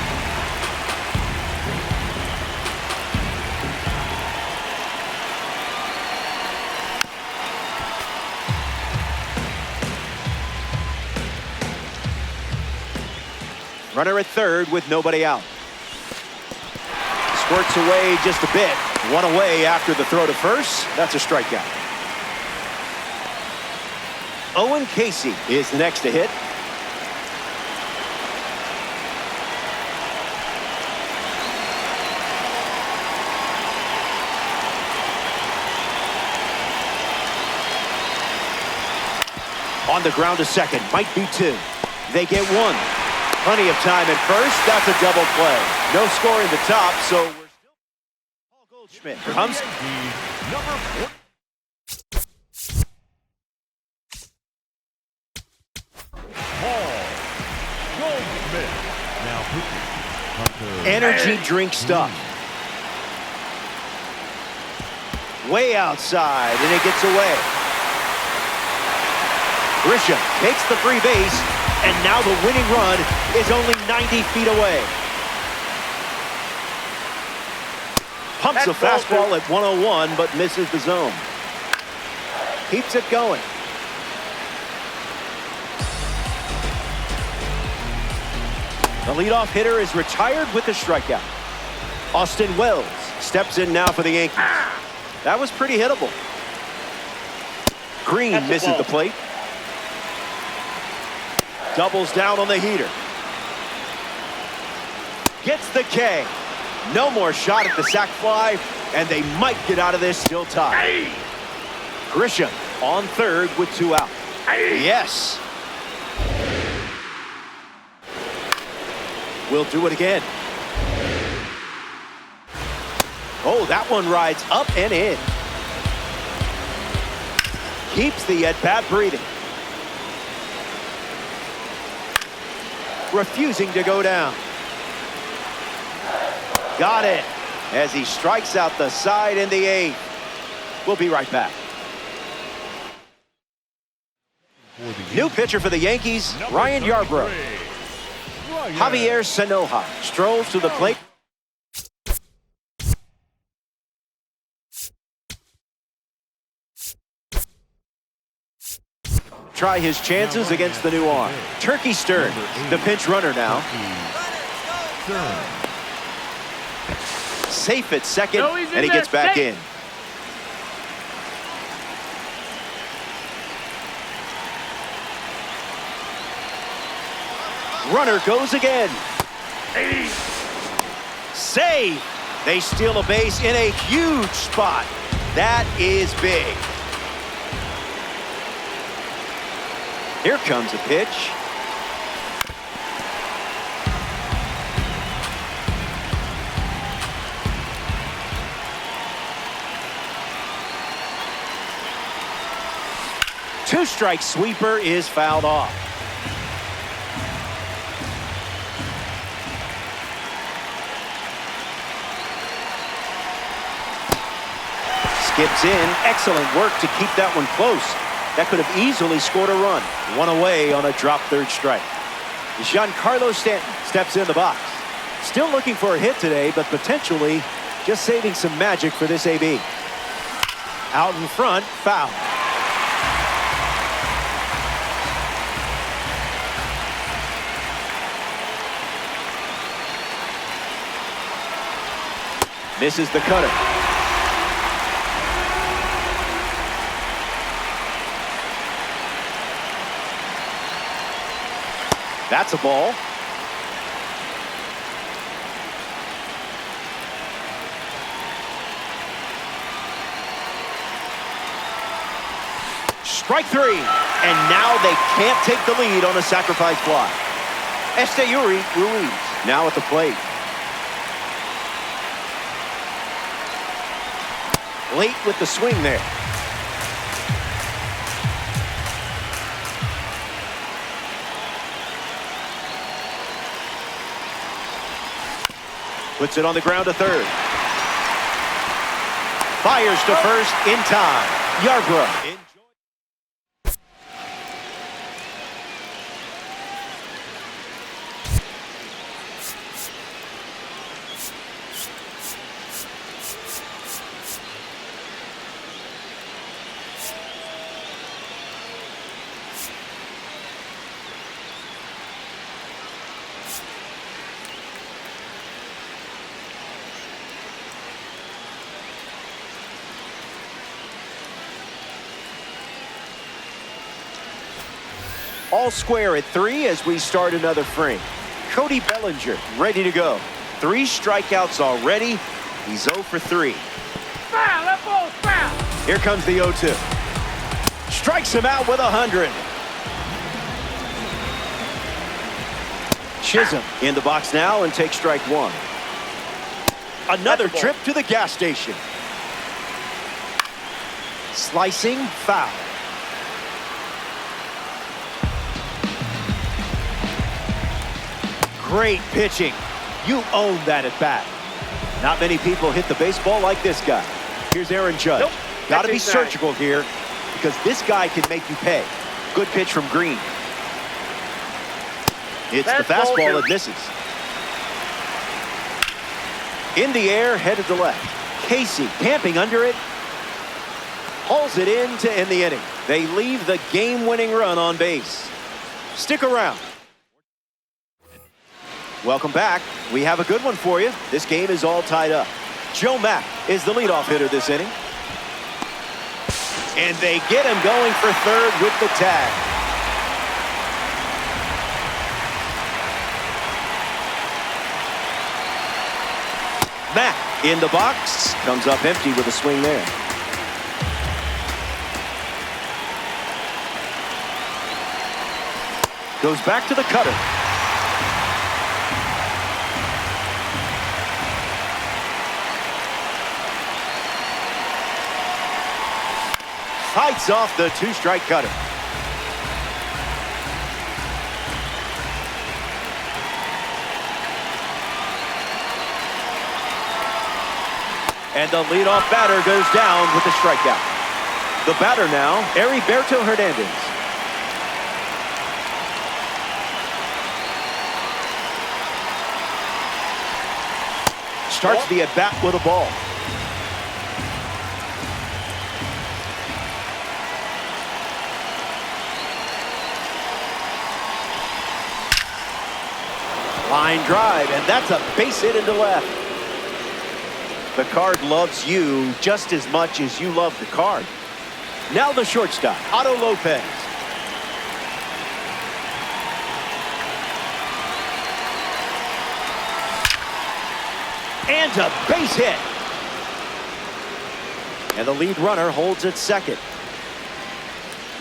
Runner at 3rd with nobody out. Squirts away just a bit. 1 away after the throw to first. That's a strikeout. Owen Casey is the next to hit. On the ground to second. Might be 2. They get 1. Plenty of time at first. That's a double play. No score in the top, so we're still... Paul Goldschmidt comes...
Number 4. Paul Goldschmidt. Now pitching.
Energy drink stuff. Way outside, and it gets away. Grisham takes the free base, and now the winning run is only 90 feet away. Pumps a fastball at 101, but misses the zone. Keeps it going. The leadoff hitter is retired with the strikeout. Austin Wells steps in now for the Yankees. That was pretty hittable. Green misses the plate. Doubles down on the heater. Gets the K. No more shot at the sac fly. And they might get out of this still tied. Grisham on third with 2 out. Yes. We'll do it again. Oh, that one rides up and in. Keeps the at-bat breathing. Refusing to go down. Got it as he strikes out the side in the 8th. We'll be right back. New pitcher for the Yankees, Ryan Yarbrough. Javier Sanoja strolls to the plate. Try his chances against the new arm. Turkey Stern, the pinch runner now. Safe at second, and he gets back in. Runner goes again. Save. They steal a base in a huge spot. That is big. Here comes a pitch. Two-strike sweeper is fouled off. Skips in. Excellent work to keep that one close. That could have easily scored a run. One away on a drop third strike. Giancarlo Stanton steps in the box. Still looking for a hit today, but potentially just saving some magic for this AB. Out in front, foul. Misses the cutter. That's a ball. Strike 3. And now they can't take the lead on a sacrifice fly. Esteury Ruiz now at the plate. Late with the swing there. Puts it on the ground to third. Fires to first in time. Yarbrough. All square at 3 as we start another frame. Cody Bellinger ready to go. 3 strikeouts already. He's 0 for 3.
Foul, that ball's foul.
Here comes the 0-2. Strikes him out with 100. Chisholm in the box now and takes strike 1. Another trip to the gas station. Slicing, foul. Great pitching. You own that at bat. Not many people hit the baseball like this guy. Here's Aaron Judge.
Nope.
Got to be
That's
surgical here because this guy can make you pay. Good pitch from Green. It's the fastball that misses. In the air, headed to left. Casey camping under it. Hauls it in to end the inning. They leave the game-winning run on base. Stick around. Welcome back. We have a good one for you. This game is all tied up. Joe Mack is the leadoff hitter this inning. And they get him going for third with the tag. Mack In the box, comes up empty with a swing there. Goes back to the cutter. Fights off the two-strike cutter. And the leadoff batter goes down with the strikeout. The batter now, Heriberto Hernandez. Starts the at-bat with a ball. Line drive, and that's a base hit into left. The card loves you just as much as you love the card. Now the shortstop, Otto Lopez. And a base hit. And the lead runner holds at second.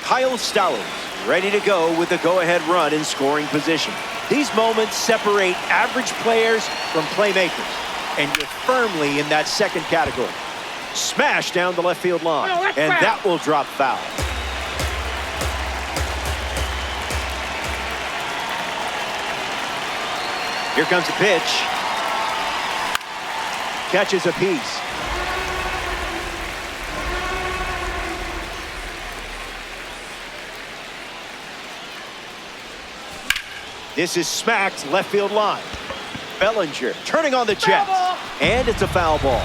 Kyle Stowers ready to go with the go-ahead run in scoring position. These moments separate average players from playmakers. And you're firmly in that second category. Smash down the left field line. And that will drop foul. Here comes a pitch. Catches a piece. This is smacked left field line. Bellinger turning on the Jets. And it's a foul ball.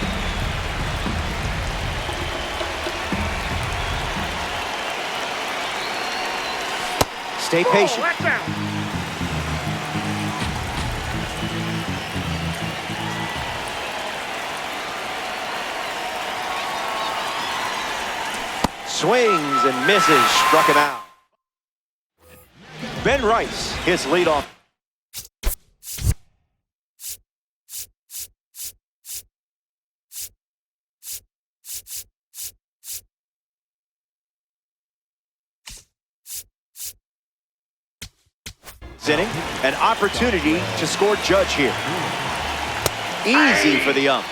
Stay patient. Swings and misses, struck him out. Ben Rice, his leadoff. Inning, an opportunity to score Judge here. Easy for the ump.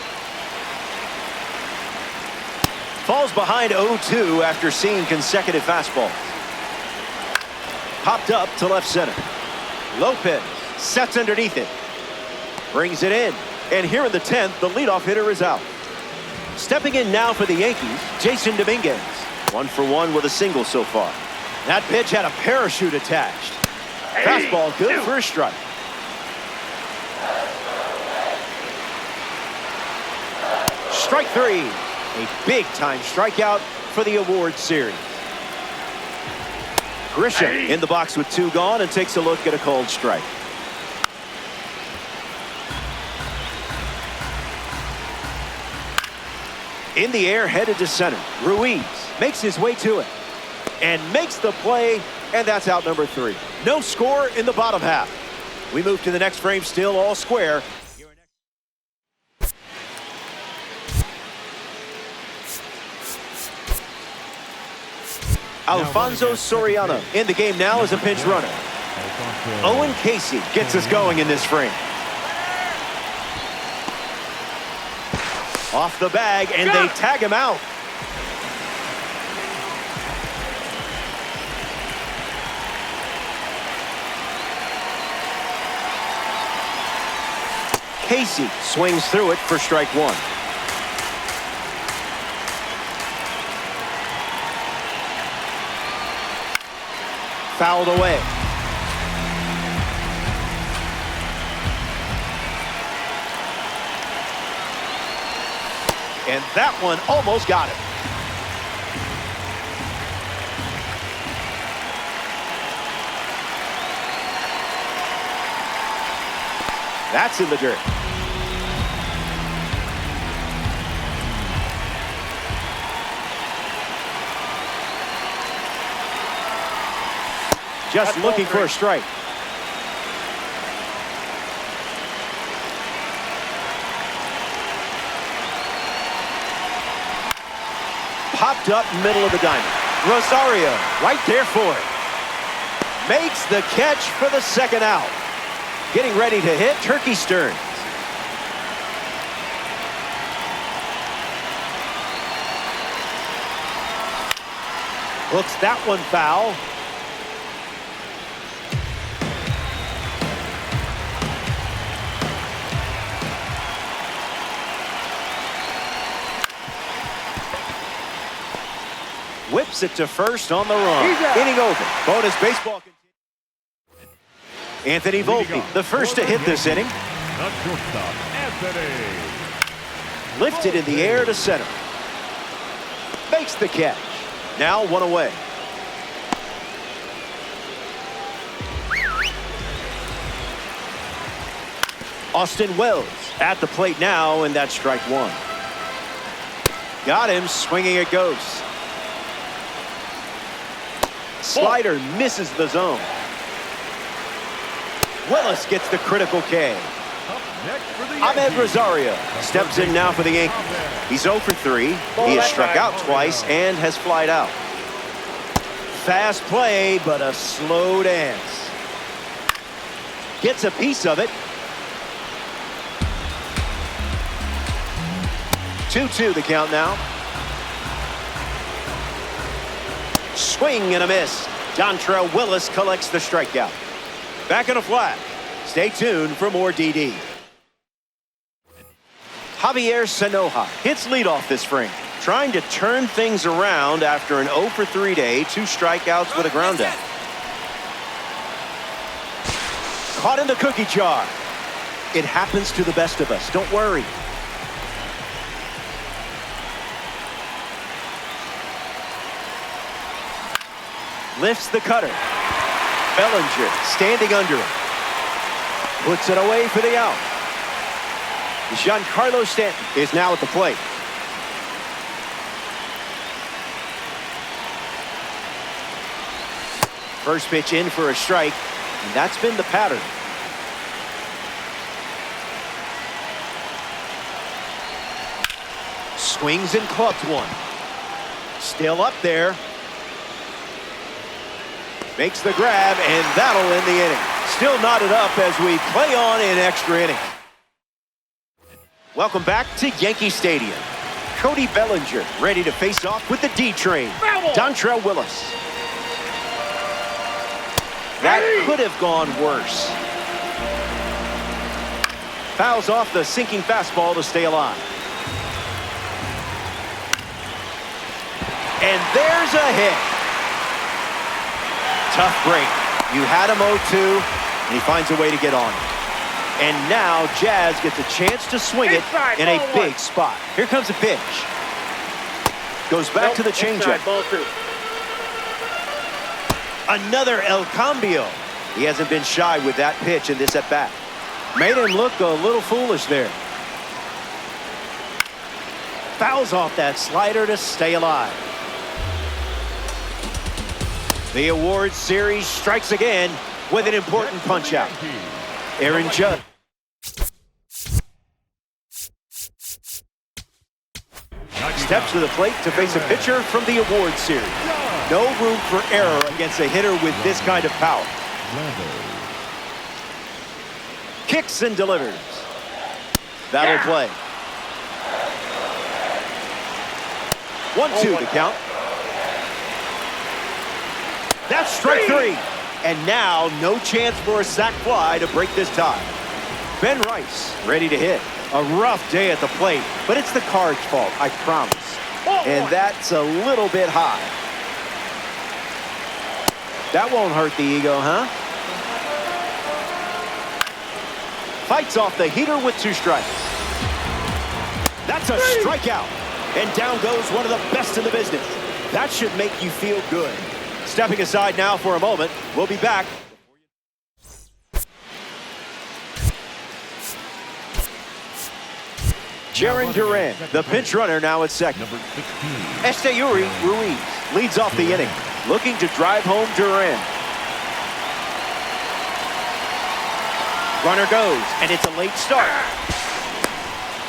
Falls behind 0-2 after seeing consecutive fastballs. Popped up to left center. Lopez sets underneath it. Brings it in. And here in the 10th, the leadoff hitter is out. Stepping in now for the Yankees, Jason Dominguez. 1 for 1 with a single so far. That pitch had a parachute attached. Fastball good for a strike. Strike 3. A big-time strikeout for the award series. Grisham in the box with 2 gone and takes a look at a called strike. In the air, headed to center. Ruiz makes his way to it and makes the play, and that's out number 3. No score in the bottom half. We move to the next frame, still all square. Alfonso Soriano in the game now as a pinch runner. Owen Casey gets us going in this frame. Off the bag, and they tag him out. Casey swings through it for strike 1. Fouled away. And that one almost got him. That's in the dirt. Just looking for a strike. scooped up middle of the diamond. Rosario right there for it. Makes the catch for the second out. Getting ready to hit Turkey Stearns. Looks that one foul. Whips it to first on the run. Inning over. Bonus baseball. Anthony Volpe, the first to hit this inning.
The shortstop, Anthony.
Lifted in the air to center. Makes the catch. Now one away. Austin Wells at the plate now, and that's strike one. Got him, swinging it goes. Slider misses the zone. Willis gets the critical K. Ahmed Rosario steps in now for the Yankees. He's 0 for 3. He has struck out twice and has flied out. Fast play, but a slow dance. Gets a piece of it. 2-2 the count now. Swing and a miss. Dontrell Willis collects the strikeout. Back in a flash. Stay tuned for more DD. Javier Sanoja hits leadoff this spring, trying to turn things around after an 0 for 3 day, 2 strikeouts with a ground out. Caught in the cookie jar. It happens to the best of us. Don't worry. Lifts the cutter. Bellinger standing under it. Puts it away for the out. Giancarlo Stanton is now at the plate. First pitch in for a strike, and that's been the pattern. Swings and clubs one. Still up there. Makes the grab, and that'll end the inning. Still knotted up as we play on in extra innings. Welcome back to Yankee Stadium. Cody Bellinger ready to face off with the D-Train. Dontrell Willis. That could have gone worse. Fouls off the sinking fastball to stay alive. And there's a hit. Tough break. You had him 0-2, and he finds a way to get on. And now Jazz gets a chance to swing it in a big spot. Here comes a pitch. Goes back to the changeup. Another El Cambio. He hasn't been shy with that pitch in this at-bat. Made him look a little foolish there. Fouls off that slider to stay alive. The awards series strikes again with an important punch-out. Aaron Judge. Steps to the plate to face a pitcher from the awards series. No room for error against a hitter with this kind of power. Kicks and delivers. That'll play. 1-2 the count. That's strike 3. And now no chance for a sac fly to break this tie. Ben Rice ready to hit. A rough day at the plate, but it's the Cards' fault, I promise. And that's a little bit high. That won't hurt the ego, huh? Fights off the heater with 2 strikes. That's a strikeout. And down goes one of the best in the business. That should make you feel good. Stepping aside now for a moment. We'll be back. Jaron Duran, the pinch runner, now at second. Esteury Ruiz leads off the inning, looking to drive home Duran. Runner goes, and it's a late start.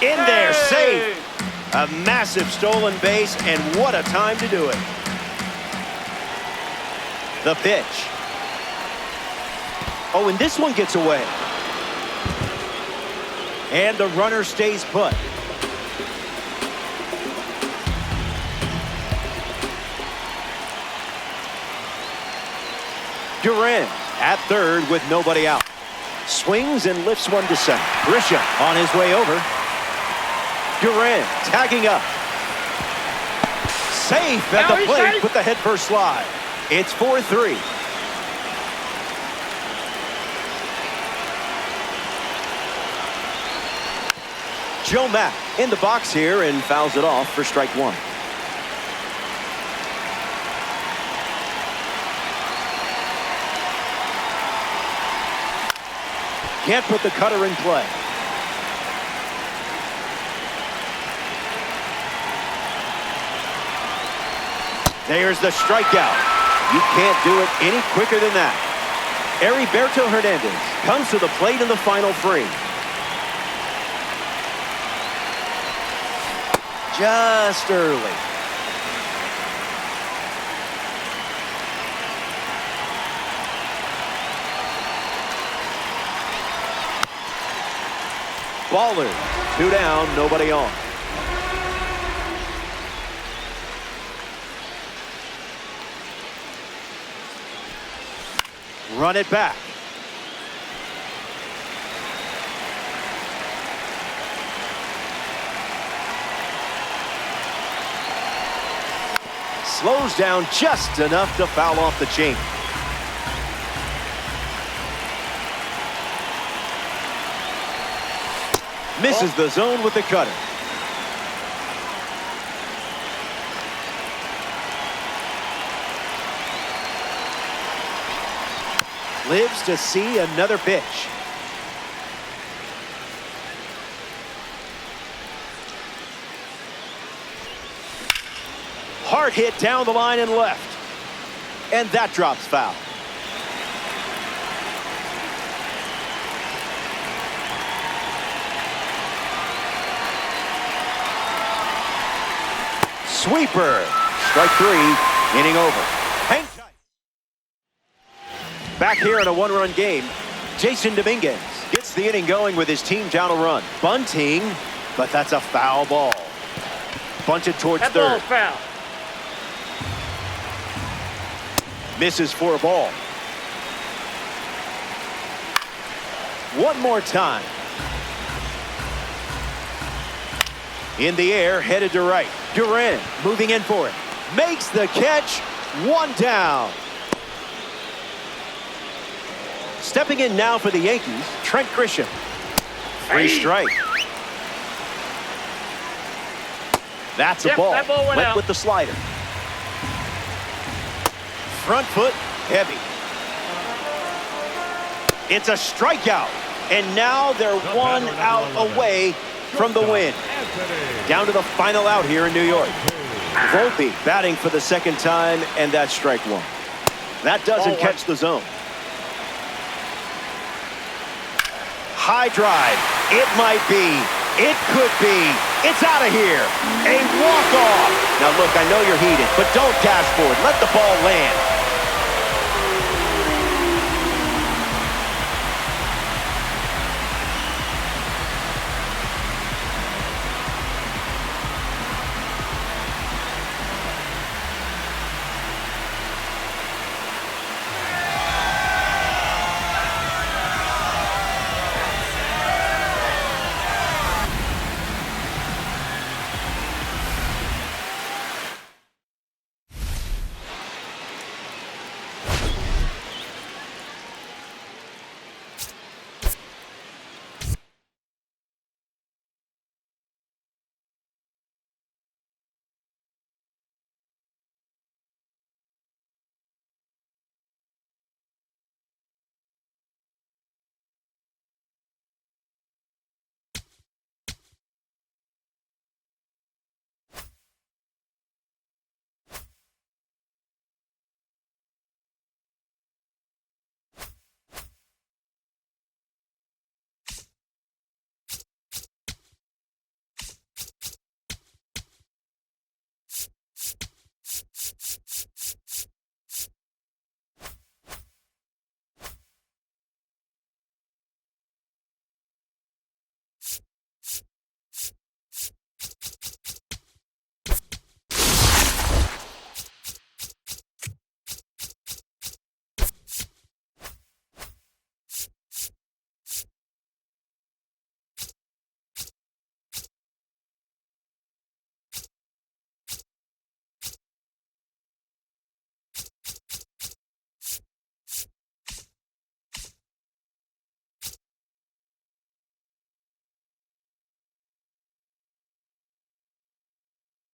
In there, safe. A massive stolen base, and what a time to do it. The pitch. Oh, and this one gets away. And the runner stays put. Durant at third with nobody out. Swings and lifts one to center. Grisham on his way over. Durant tagging up. Safe at the plate with the head first slide. It's 4-3. Joe Mack in the box here and fouls it off for strike one. Can't put the cutter in play. There's the strikeout. You can't do it any quicker than that. Heriberto Hernandez comes to the plate in the final three. Just early. Baller, 2 down, nobody on. Run it back. Slows down just enough to foul off the chain. Misses the zone with the cutter. Lives to see another pitch. Hard hit down the line and left. And that drops foul. Sweeper. Strike 3. Inning over. Hang tight. Back here in a one-run game, Jason Dominguez gets the inning going with his team down a run. Bunting, but that's a foul ball. Bunted towards
That
third.
ball's foul.
Misses for a ball. One more time. In the air, headed to right. Durant moving in for it. Makes the catch. 1 down. Stepping in now for the Yankees, Trent Grisham. Free strike. That's a ball.
That ball went out.
With the slider. Front foot, heavy. It's a strikeout. And now they're 1 out away from the win. Down to the final out here in New York. Volpe batting for the second time, and that's strike 1. That doesn't catch the zone. High drive. It might be. It could be. It's out of here. A walk-off. Now, look, I know you're heated, but don't dash forward. Let the ball land.